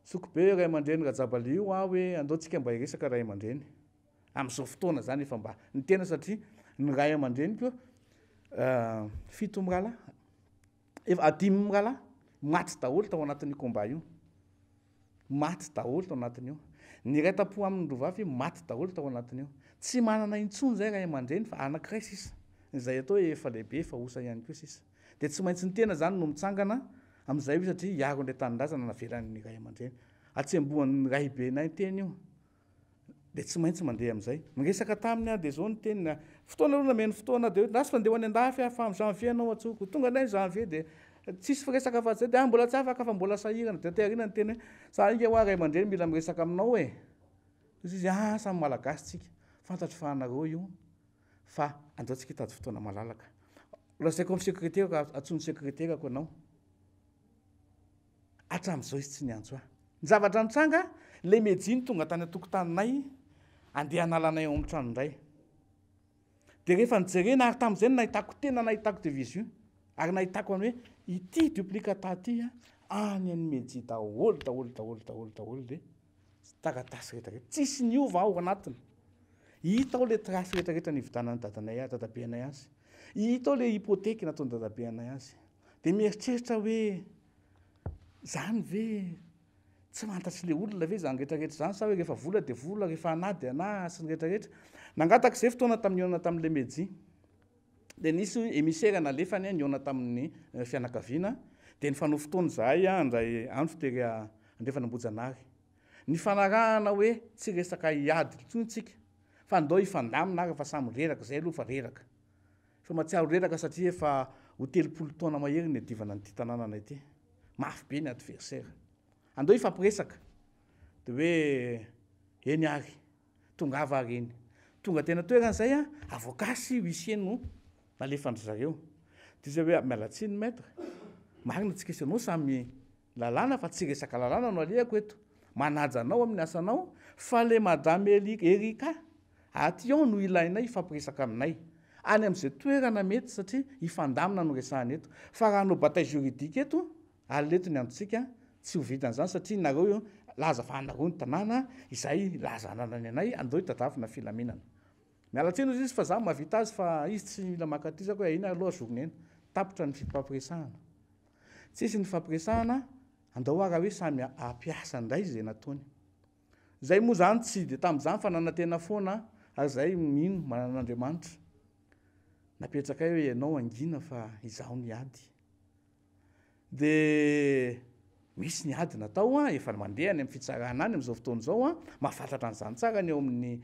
sokobe ray aman-dreny Rajabaly io hoe andaotsika mba hiresaka ray aman-dreny am'izao fotoana zany efa mba ny tena satria ny ray aman-dreny ko fito mirala efa 10 mirala maty daholo tao anatin'io combat io maty daholo tao anatin'io ny ray tapo amin'ny rovavy maty daholo tao anatin'io tsy manana intsony zay ray aman-dreny fa anankiray sisa zay atao hoe efa lehibe fa osa ihany koa sisa de tsy maintsy ny tena zany no mitsangana am'izay io satria iaro an'le tanindrazana navelan'ny ray aman-dreny atsembohan'ny ray be nay teny io de tsy maintsy mandeha am'izay miresaka taminy a de zao ny tenina fotoana aloha nameny fotoana de lasa fandeho any andafy fa amin'ny janvier anao atsoko tonga nay janvier de tsisy firesaka fa zay de mbola tsy afaka fa mbola sahirana de tearina ny teny hoe sa ika hoa ray aman-dreny mila miresaka aminao izy samy malagasy tsika fantatro fa anareo io fa andaotsika hitady fotoana malalaka lasaiko amin'ny secrétaire atsony secrétaireko anao hatram'izao izy tsy niantso ny zavatra nitsanga le mejiny tonga tany atokotaninay andeha analanay ao amin'ny trano indray de rehefa nijerena ary tamin'izay nahitako tena nahitako division ary nahitako any hoe ity duplicata ty any any meji daholo de taratasy rehetrarehetra tsisy niova ao anatiny hita ao le trasy rehetrarehetra nividanany dadabenay azy hita ao le hypothèque nataony dadabenay azy de mieritreritra hoe zany ve tsy mantatry le olona ve zany rehetrarehetra zany sa hoe rehefa vola de vola rehefa anady ana sy ny rehetrarehetra nangataka izay fotoana tamin'ny tamin'le meji de nisy émissaire nalefany niona tamin'ny fianakaviana de ny fanao fotoana zahay andray andro fitery andefanambojanary ny fanarahana hoe tsy resaka iady tsontsika fa andao ifandamina ary fa samy reraka zay aloha fa reraka fa matsiaro reraka satria efa ho 30 taona mahery ny adivana nyty tanànanay ty mafy be ny adversaire andao ifampiresaka de hoe eny ary tongava ary eny tonga tena toeran'izay avokasy huissier no nalefandry zareo de zay hoe mialatsiny maître marina tsy kesanao samy lalàna fa tsy resaka lalàna no alehako eto manaja anao amin'ny asanao fa le madame Erika aty ao no ilainay ifampiresaka aminay any amin'izay toerana mety satria ifandamina no resahany eto fa raha no bataille juridique eto aleto ny antsika tsy ho vitan'izany satria nareo io laza fa anareo ny tanàna izay lazanana ny anay andeo tadavina filaminana mialatsiny izy fa za mahavita azy fa izy tsy mila makatizako hoe ina aloha azokony eny tapitra ny fifampiresahana tsisy ny fampiresahana andao raha hoe samy ampiasa indray zay nataony zay moa zany tsy de tamin'izany fa nanantena foana ary zay mino manan'Andriamanitra napetraka hoe ianao angina fa izaho ny ady de misy ny ady natao efa mandeha any amin'ny fitsarana any amin'izao fotoana izao mahafantatra an'izany tsara ny eo amin'ny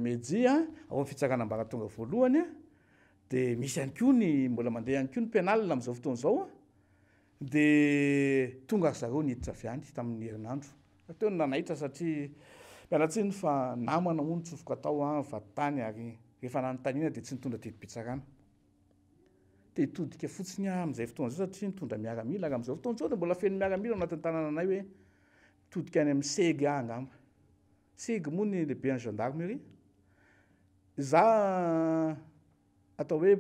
media ao amin'ny fitsarana ambaratonga voalohany de misy ihany koa ny mbola mandeha ihany koa ny penalina amin'izao fotoana izao de tonga ry zareo niditra avy any tamin'ny herinandro teo ny nanahitra satria mialatsiny fa namana moa nitsofoka tao vatany ary rehefa nanontaniana de tsy nitondra tetim-pitsarana de hitodika fotsiny amin'izay fotoana zao satria nitondra miaramila ary amin'izao fotoana zao de mbola feno miaramila anatin'ny tanàna anay hoe mitodika any amin'ny segy angamba segy moa ny lehibe ny gendarmerie za atao hoe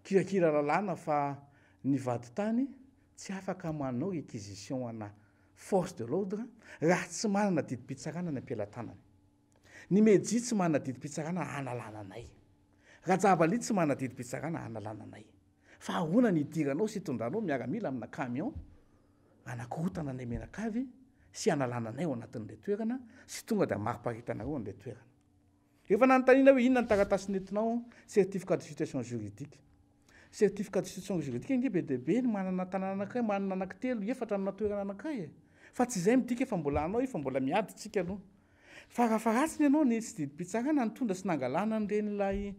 kirakira lalàna fa ny vady tany tsy afaka manao réquisition ana force de l'ordre raha tsy manana didim-pitsarana ny ampelantanany ny meji tsy manana didim-pitsarana analana anay rajavaly tsy manana didim-pitsarana analana anay fa ahoana ny idiranao sy hitondranao miaramila amina camion anakorotana anay menakavy sy analana anay ao anatin'ilay toerana sy tonga de mariparitanareo an'ilay toerana rehefa nanontaniana hoe inona ny taratasy nentinao certificat de situation juridique certificat de situation juridique nge be deaibe ny manana tanàna anankiray manana anankitelo efatra amina toerana anankiray fa tsy izay midika fa mbola anao fa mbola miady tsika aloha fa raha ratsiny ianao ny tsy didim-pitsarana nitondra sy nangalana an'ireny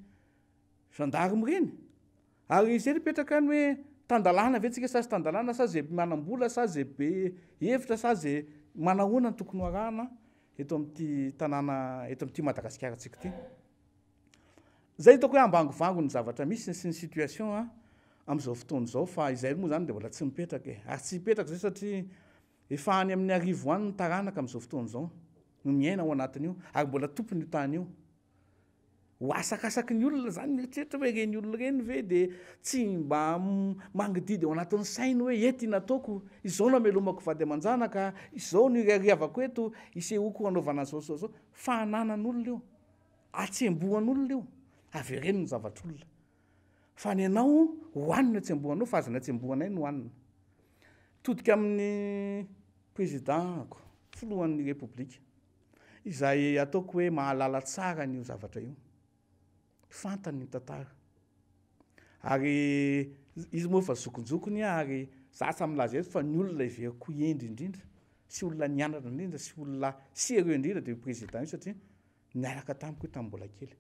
gendarme reny ary izay nipetraka any hoe tandalana ve tsika sa sy tandalana sa zay manam-bola sa zay be hevitra sa zay manahoana ny tokony arahana eto amin'ity tanàna eto amin'ity Madagasikara tsika ty zay hitako hoe ambangivango ny zavatra misy sy ny situation amin'izao fotoana izao fa izay moa zany de mbola tsy mipetraka ary tsy hipetraka zay satria efa any amin'ny arivo any ny taranaka amin'izao fotoana izao no miaina ao anatin'io ary mbola tompony io tany io ho asakasaky ny olona zany mieritreritra hoe reny olona reny ve de tsy mba mangididy ao anatin'ny sainy hoe ety nataoko izao no amelomako vady aman-janaka izao no riariavako eto isehoko anaovana zao fananan'olona io atsembohan'olona io avereno ny zavatr'olona fa ny anao hoaniny atsembohanao fa aza ny atsembohanay no hoanina todika amin'ny présidentko filohan'ny repoblika izay ataoko hoe mahalala tsara n'io zavatra io fantany ny tantara ary izy moa fa zokonjokony ary za tsy milaza eto fa ny olona iveriko endry indrindra sy olona nianatra indrindra sy olona sérieux indrindra de président io satria niaraka tamiko io tamin'ny mbola kely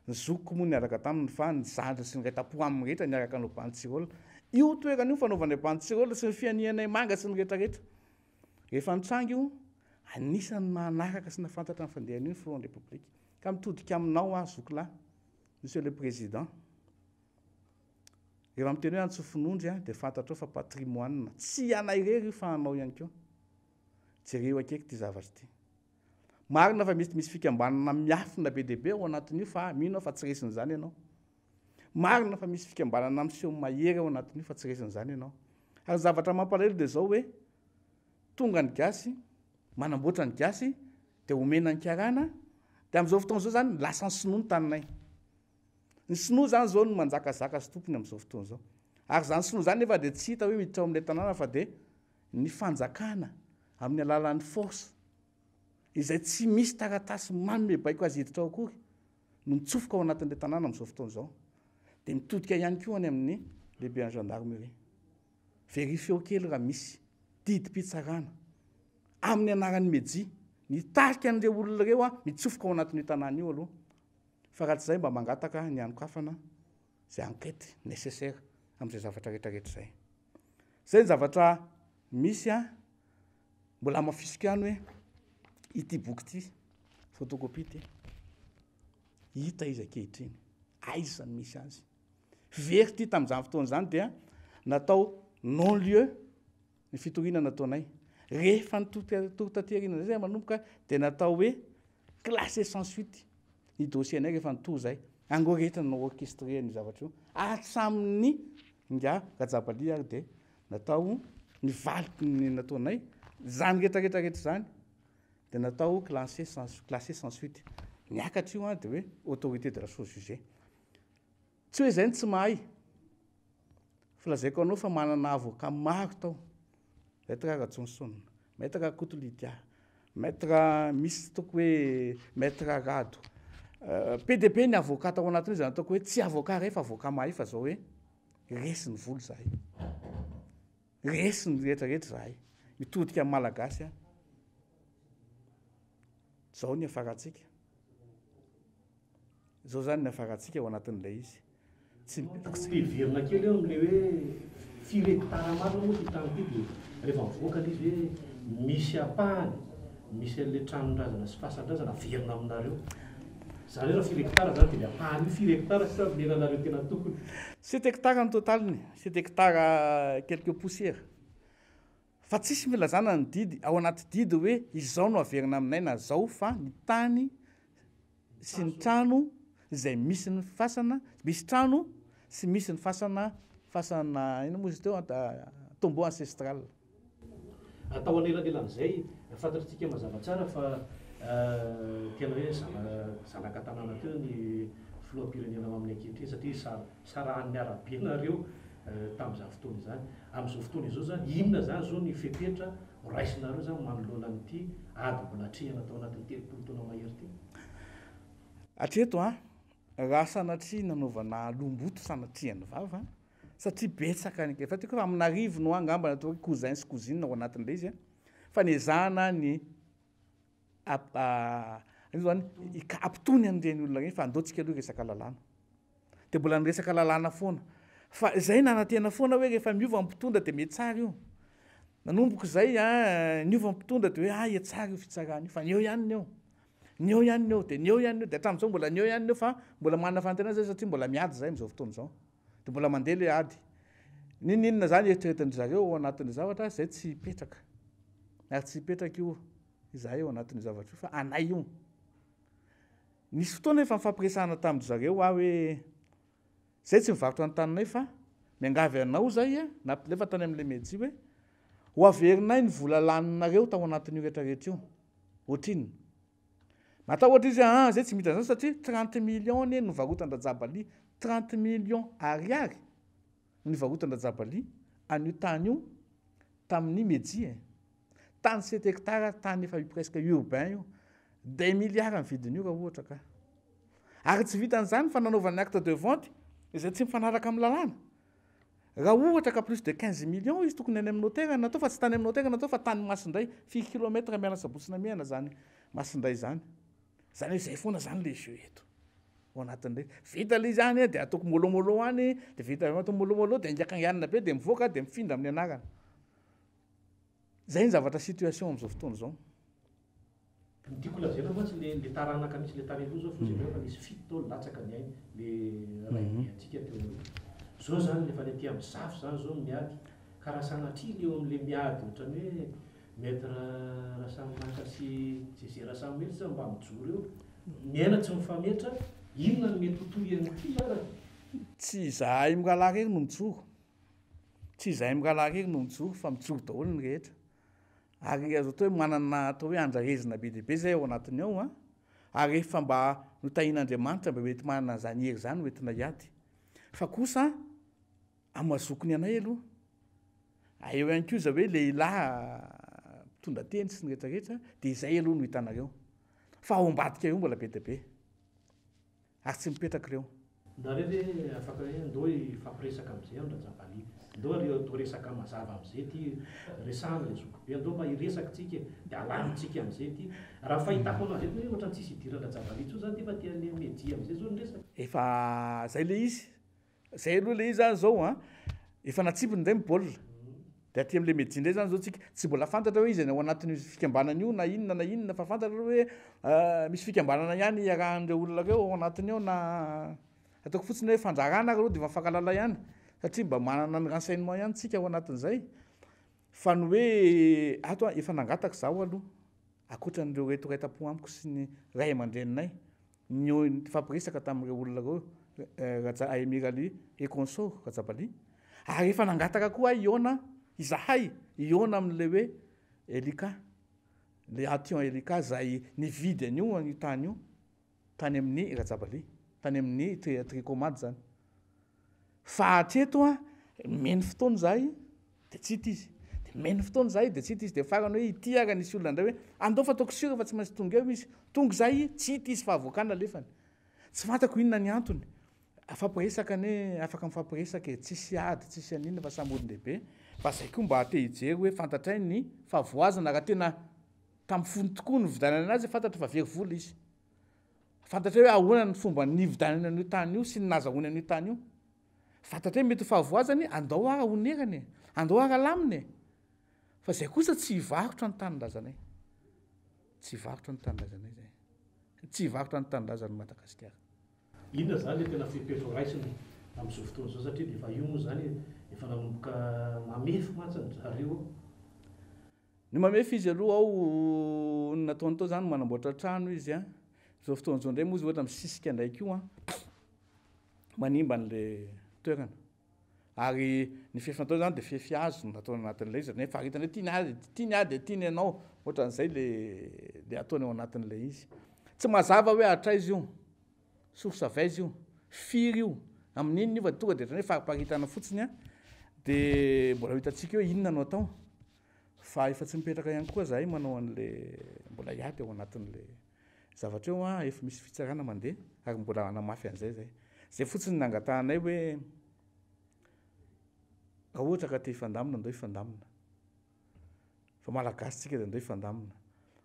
ny zokoko moa niaraka taminy fa ny zandry sy ny rehetam-po amin'ny rehetra niaraka no bantsirôla io toerana io fanaovana bantsirôla sy ny fianianay manga sy ny rehetrarehetra rehefa nitrangy io anisan'ny manaraka sy nafantatra ny fandehan'io ny filohan'ny repoblika ka mitodika aminao zokolahy monsieur le président rehefa miteny hoe Antsofinondry de fantatrao fa patrimoine tsy anay rery io fa anao ihany koa jereo akaiky ty zavatra ty marina fa misy fikambanana miafina be deaibe ao anatin'io fa mino fa tsy resin'izany ianao marina fa misy fikambanana miseho mahery ao anatin'io fa tsy resin'izany ianao ary zavatra mampalahelo de zao hoe tonga ny gasy manamboatra ny gasy de omena ny karana de amin'izao fotoana zao zany lasa ny sinoa ny taninay ny sinoa zany zao no manjakazaka sy tompony amin'izao fotoana zao ary zany sinoa zany nefa de tsy hita hoe miditra ao amin'ilay tanàna fa de ny fanjakana amin'ny alalan'ny force izay tsy misy taratasy manome baiko azy hiditra ao akory no mitsofoka ao anatin'ilay tanàna amin'izao fotoana izao de mitodika ihany koa any amin'ny lehibe ny gendarmerie verifio kely raha misy didim-pitsarana amin'ny anaran'ny meji nitarika an'ireo olona ireo mitsofoka ao anatin'io tanàna io aloha fa raha tsy zay mba mangataka ny anokafana zay enquête nécessaire amin'izay zavatra rehetrarehetra zay zay ny zavatra misy mbola mafisika any hoe ity boky ty photocopie ty hita izy ankehitriny aizany misy azy very ty tamin'izany fotoana zany dia natao non lieu ny fitoriana nataonay rehefa nitorotaterina zay manomboka de natao hoe classé sans suite ny dossier anay rehefa nitory zay angoretina no orchestré ny zavatra io atsamin'ny nga rajabalia ary de natao ny vality ny nataonay zany retraretrarehetra zany de natao classé sans suite niakatra io de hoe autorité de la chose jugée tsy hoe zay tsy mahay fa lazaiko anao fa manana avocat maro tao maître Johnson maître Kotolidia maître misy toko hoe maître Rado PDP ny avocat tao anatin'io zany ataoko hoe tsy avocat refa avocat mahay fa zao hoe resiny volo zahay resiny rehetrarehetra zahay mitodika amin'ny malagasy zao ny afaratsika zao zany ny afaratsika ao anatin'ilay izy tsy verina kely eo am'le hoe firektara maro moa ty tany ty de rehefa mivoaka izy hoe misy apahany misy an'le tranondrazana sy fasan-drazana verina aminareo zany raha firektara zany de le apahany io firektara sy menanareo tena tokony 7 hectares ny totaliny 7 hectares quelque poussière fa tsisy milazana ny didy ao anaty didy hoe izao no averina aminay na zao fa ny tany sy ny trano izay misy ny fasana misy trano sy misy ny fasana ino moa izy teo tombeau ancestral atao anelanelan'izay fantatritsika mazava tsara fa tena hoe zanaka tanàna teo ny filoham-pirenena amin'ny ankehitriny satria sarahan'ny arabe nareo tamin'izany fotoana izany amin'izao fotoana izao zany inona zany zao ny fepetra raisinareo zany manoloana n'ity ady mbola trehana atao anatin'ny 30 taona mahery ty atreto raha sanatria nanaovana lomboto sanatriany vava satria betsaka ny fa tiko amin'arivo no angamba natao hoe cousin sy cousine ao anatin'ilay izy fa nezahana ny zany ampitony an'ireny olona reny fa andaotsika aloha resaka lalàna de mbola nyresaka lalàna foana fa zay nanantena foana hoe rehefa miova mpitondra de mety tsara io nanomboka zay niova mpitondra de hoe etsara io fitsarana io fa ny eo ihany eo ny eo ihany eo de ny eo ihany eo de hatramin'izao mbola ny eo ihany eo fa mbola manana fantena zay satria mbola miady zay am'izao fotoana zao de mbola mandeha le ady ninonina zany eritreretiny zareo ao anatin'ny zavatra zay tsy hipetraka ary tsy hipetraka io izahay ao anatin'ny zavatra io fa anay io nisy fotoana efa mifampiresahana tamin'ny zareo hoe zay tsy mivarotra ny taninay fa miangavy anao zay namplefa tany amin'le meji hoe ho averinay ny vola laninareo tao anatin'io rehetrarehetra io ohatriny mata ohatra izy zay tsy mita zany satria 30 millions no varotan-drajabaly 30 millions ariary ny varotan-drajabaly an'io tany io tamin'ny meji tany 7 hectares tany efa presque urbain io 2 milliards ny vidin'io raha ohatra ka ary tsy vitan'izany fa nanaovan'ny acte de vente izay tsy mifanaraka amin'ny lalàna raha ohatra ka plus de 15 millions izy tokony any amin'ny notaire natao fa tsy tany amin'ny notaire natao fa tany masindray 5 kilometre miala sabosina miana zany masindray zany zany hoe zay foana zany le jeu eto ao anatin'ilay vita le zany de ataoko molomolo any de vita atao molomolo de ngiakangianina be de mivoaka de mifindra amin'ny anarana zay ny zavatra situation am'izao fotoana zao tiako lazaina moa tsy le taranaka misy le tareto zao fosy fa misy fito taona latsaka ny ainy le raha atsika teo zao zany lefa ny aty amin'ny safy zany zao miady ka raha sanatriny eo am'le miady ohatrany hoe maître Rasamaka sy zezé Rasamely zany mba mijoro eo miaina tsy mifametra inona no mety hotohiny ty ara tsy zahay mirahalahy rery no mijoro tsy zahay mirahalahy rery no mijoro fa mijoro daholo ny rehetra ary azo atao hoe manana atao hoe andrarezina be dehibe zay ao anatiny ao ary rehefa mba notahin'Andriamanitra mba mety manana zany hery zany hoentina hiady fa kosa amazokony anay aloha eo ihany koa za hoe lehilahy mpitondra teny sy ny rehetrarehetra de izay aloha no hitanareo fa ao ambadika io mbola be dehibe ary tsy mipetraka reo ndareo hoe afaka hoe andao ifampiresaka am'izay andrajabaly andao reo atao resaka mazava am'izay ty resahana le zokobe andao mba hiresaka tsika de alanitsika am'izay ty raha fahitako anazy eto hoe ohatrany tsisy hidiran-drajabaly itsy zany ty fa ty any meji am'izay zao ny resaka efa zay le izy zay aloha le izy zany zao efa natsipiny ndray mibaolina de aty am'le meji ndray zany zao tsika tsy mbola fantatra hoe izy ao anatin'ny fikambanana io na inona fa fantatra hoe misy fikambanana ihany iarahan'ireo olona reo ao anatiny ao na ataoko fotsiny hoe fandrarana aloha de mafakalala ihany satria mba manana ny renseignement ihany tsika ao anatin'izay fa ny hoe ato efa nangataka zaho aloha akoatran'ireo retoretam-po amiko sy ny ray aman-dreninay ny fampiresaka tamin'ireo olona reo Aimiraly et consort Rajabaly ary efa nangataka koa iona izahay iona amin'le hoe elika le ation elika zay nividy an'io io tany io tany amin'ny rajabaly tany amin'ny tricomade zany fa hatreto a meny fotoana zahay de tsy hita izy de meny fotoana zahay de tsy hita izy de farany hoe ity ara nisy olona ndray hoe andao fa ataoko sira fa tsy maintsy tonga eo izy tonga zay tsy hita izy fa avoakana lefany tsy fantako inona ny antony afampiresaka ne afaka mifampiresaka tsisy ady tsisy anina fa samy olon-dehibe fa zay koa mba te hijery hoe fantatray ny favoazana raha tena tamin'ny fony tokoa ny vidanana anazy fantatra fa very vola izy fantatra hoe ahoana ny fomba ny vidanana an'io tany io sy ny nazahoany an'io tany io fantatra hoe mety favoazany andao ara onerany andao ara laminy fa zay kosa tsy hivarotra ny tanindrazanay tsy hivarotra ny tanindrazanay zay tsy hivarotra ny tanindrazan'ny Madagasikara. Inona zany le tena fipetrao raisiny amin'izao fotoana zao satria efa io moa zany efa nanomboka mamefy matsiny zareo. Ny mamefy izy aloha ao nataony tao zany manamboatra trano izy a zao fotoana zao ndray moa izy ohatra misisika ndraiky io a manimba an'le toerana ary ny fefy natao zany de fefy hazo natao anatin'ilay izy nefa hitany hoe tiany ady tiany ianao ohatran'izay le ataony ao anatin'le izy tsy mazava hoe atraizy io sorsavaizy io firy io amin'inona io fa tonga de ohatrany hoe fariparitana fotsiny a de mbola hitantsika hoe inona no atao fa efa tsy mipetraka ihany koa zahay manao an'le mbola hiady ao anatin'le zavatra eo a efa misy fitsarana mandeha ary mbola anamafy an'izay zay fotsiny nangatahanay hoe raha ohatra ka te hifandamina andao hifandamina fa malagasy tsika de andao hifandamina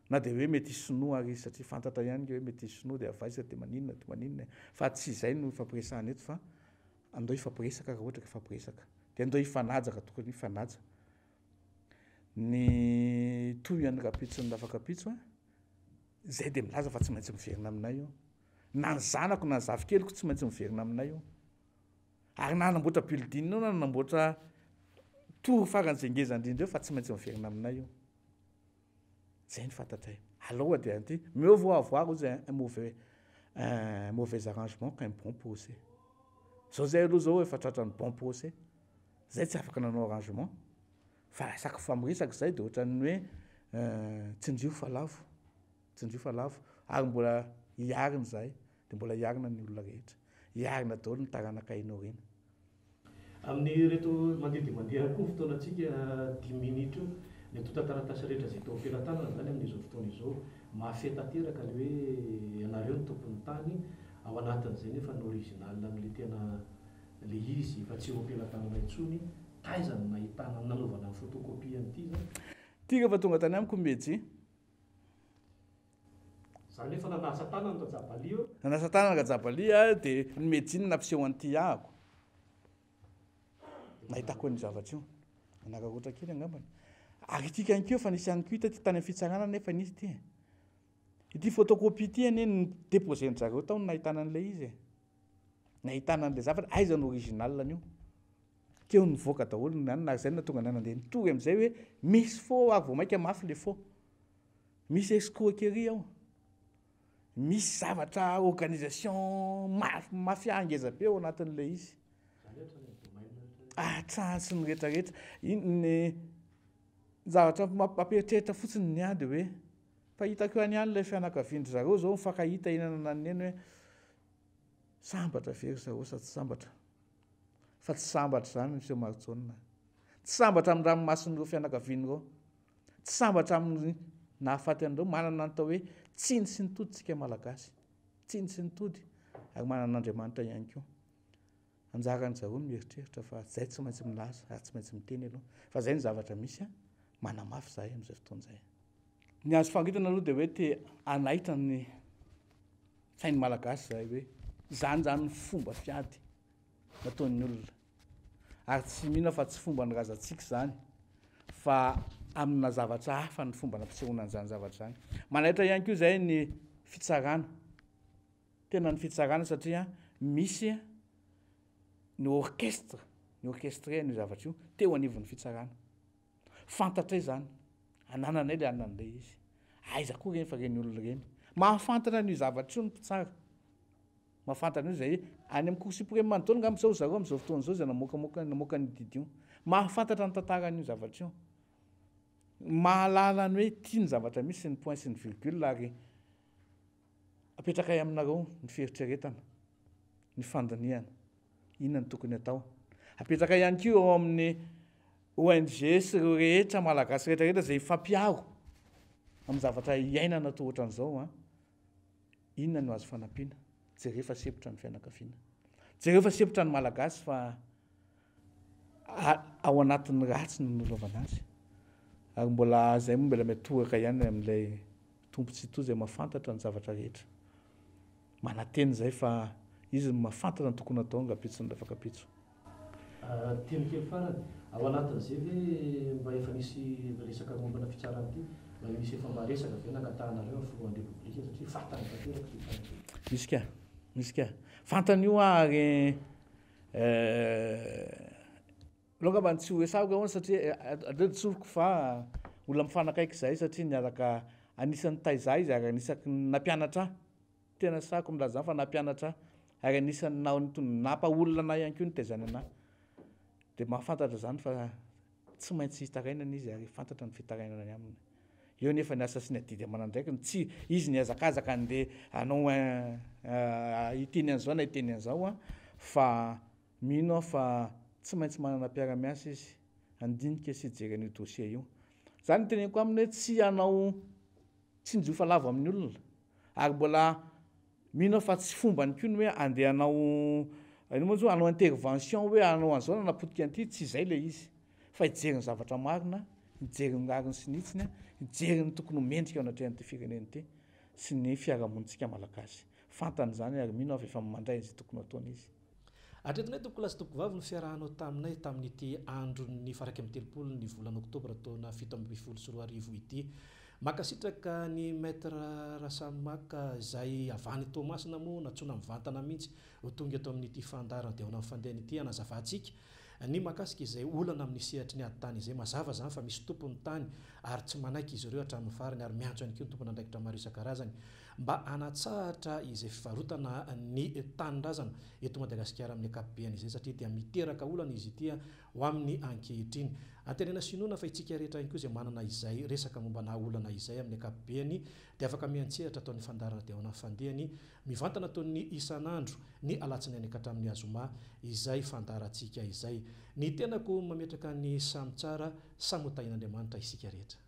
na de hoe mety hisinoa ary satria fantatra ihany hoe mety hisinoa de avaisa de maninona fa tsy izay no ifampiresahana eto fa andao hifampiresaka raha ohatra ka hifampiresaka de andao hifanajaka tokony hifanaja ny toyan'ny kapitso ny lafakapitso a zay de milaza fa tsy maintsy miverina aminay io na ny zanako na ny zavikeliko tsy maintsy miverina aminay io ary na nanamboatra building io na nanamboatra toro faran'izay ngeza indrindra eo fa tsy maintsy miverina aminay io zay ny fantatray aloha de anty mieux vaut avoir un mauvais arrangement qu'un bon procès zao zay aloha zao efa tratran'ny bon procès zay tsy afaka nanao arrangement fa saka famiresaka zay de ohatran'ny hoe tsindrio fa lavo ary mbola hiarina zahay de mbola hiarina ny olona rehetra hiarina daholo ny taranakainao reny amin'ny reto mandeha koa fotoana atsika 10 minitra io ny atotataratasy rehetra zay tao ampelantanana zany amin'izao fotoana izao mahafetanteraka ny hoe ianareo ny tompon'ny tany ao anatin'izay nefa ny original amin'le tena le izy efa tsy eo ampelantanana intsony taizany nahitana nanaovana ny photocopie an'ity zany tika fa tonga tany amiko mejy zany nefa nanasa tanana Rajabaly io nanasa tanana Rajabaly a de ny médecine nampiseho an'ity ahako nahitako ny zavatra io anarahoatra kely angambany ary tika an'keo fa nisy ihany koa ita ty tany amin'ny fitsarana nefa nisy ty ity photocopie ty anie ny déposé-ny zareo tao no nahitana an'le izy nahitana an'le zavatra aiza ny original an'io teo nivoaka daholo ny na zay na tonga nandeha nitory am'izay hoe misy faux ary vao mainka mafy le faux misy escroquerie ao misy zavatra organisation mafia ngeza be ao anatin'le izy atransy ny rehetrarehetra ny zavatra mampieritreritra fotsiny ny ady hoe fa hitako any ihany ilay fianakaviandry zareo zao mifankahita inana naneny hoe sambatra very zareo sa tsy sambatra fa tsy sambatra zany miseho marotsonina tsy sambatra amin'ny ranomason'ireo fianakavian'ireo tsy sambatra amin'ny nahafaty an'ireo manana ny tao hoe tsiny sy nitody tsika malagasy tsiny sy nitody ary manan'Andriamanitra ihany koa anjaran'ny zareo no mieritreritra fa zay tsy maintsy milaza ary tsy maintsy miteny aloha fa zay ny zavatra misy a manamafy zahay amin'izay fotoan'izay ny azo fangitana aloha de hoe te anaitra ny sain'ny malagasy zahay hoe zany ny fomba fiady nataon'ny olona ary tsy mihina fa tsy fomba ny razantsika zany fa amina zavatra hafa ny fomba nampisehoana an'izany zavatra zany manaitra ihany koa zay ny fitsarana tena ny fitsarana satria misy ny orchestre ny zavatra io teo anivon'ny fitsarana fantatray zany anananay le anan'le izy aiza koa reny fa reny olona reny mahafantatra ny zavatra io ny mpitsara mahafantatra io zay any amin'ny cour suprême manontolo ngambizao zareo amin'izao fotoana izao zay namoaka ny didi io mahafantatra ny tantaran'io zavatra io mahalala ny hoe tia ny zavatra misy ny point sy ny virgule ary apetraka aminareo ny fieritreretana ny fandiniana inona ny tokony atao apetraka ihany koa eo amin'ny ONG sy ireo rehetra malagasy rehetrarehetra zay fampiaro amin'ny zavatra iainana tohatra an'izao inona no azo fanampiana jerefa sepotra ny fianakaviana jerefa sepotra ny malagasy fa ao anatin'ny ratsy ny nolovana azy ary mbola zay mbola mitoraka ihany amin'ilay tompontsy to zay mahafantatra ny zavatra rehetra manateny zay fa izy mahafantatra ny tokony atao ngapitso ny lafakapitso teny kely farany ao anatin'izay hoe mba efa nisy resaka mombana fitsarana ity mba misy efa mba resaka ve nangatahanareo amin'ny filohan'ny repoblika satria fantany tanteraka misy ka fantany io ary loka mba tsy ho esako ao satria aletsoroko fa olona mifanakaiky zay satria niaraka anisan'ny taiza izy ary anisaky nampianatra tena sako milaza fa nampianatra ary anisan'ny napa olona na ihany koa ny taizany anahy de mahafantatra zany fa tsy maintsy hitarainana izy ary fantatra ny fitarainana ny aminy eo nefa niasa sy ny adidy amanandraiky tsy izy niazakazaka andeha anao iteny an'izao na iteny an'izao fa mino fa tsy maintsy manana mpiara-miasa izy andinika sy hijery an'io dossier io zany teneniko aminy hoe tsy anao tsy njofa lava amin'ny olona ary mbola mino fa tsy fombany koa ny hoe andeha anao intervention hoe anao an'izao na napotika an'ity tsy izay le izy fa hijery ny zavatra marina hijery ny rariny sy nitsiny hijery ny tokony mendrika ao anatrehan'ity fireneny ity sy ny fiarahamonitsika malagasy fantany zany ary mino fa efa mandray izy tokony ataony izy atretinay toko lasy toko vavy no fiarahanao taminay tamin'ity andro ny faraky amin'ny telopolo ny volana oktobra taona 17 ity makasitraka ny maître Rasamaka izay avany Tomasina moa natsona mivantana mihitsy ho tonga eto amin'ity fandarana dia ona fandehany ity anazavantsika ny makasika izay olana amin'ny sehatry ny Ady Tany izay mazava zany fa misy tompony tany ary tsy manaiky izy ireo hatramin'ny farany ary miantso ihany koa ny tompony andraikitra maro isan-karazany mba anatsahatra izay fivarotana ny tanindrazana eto Madagasikara amin'ny ankapobeny izay satria dia miteraka olana izy ity ho amin'ny ankehitriny antenena sinoana fa itsika rehetra ihany koa izay manana izay resaka mombana olana izay amin'ny ankapobeny dia afaka miantsehatra ataon'ny fandarana dia ona fandehany mivantana ataon'ny isan'andro ny alatsinainy ka hatramin'ny azoma izay fandarantsika izay ny tenako mametraka ny samy tsara samotain'Andriamanitra isika rehetra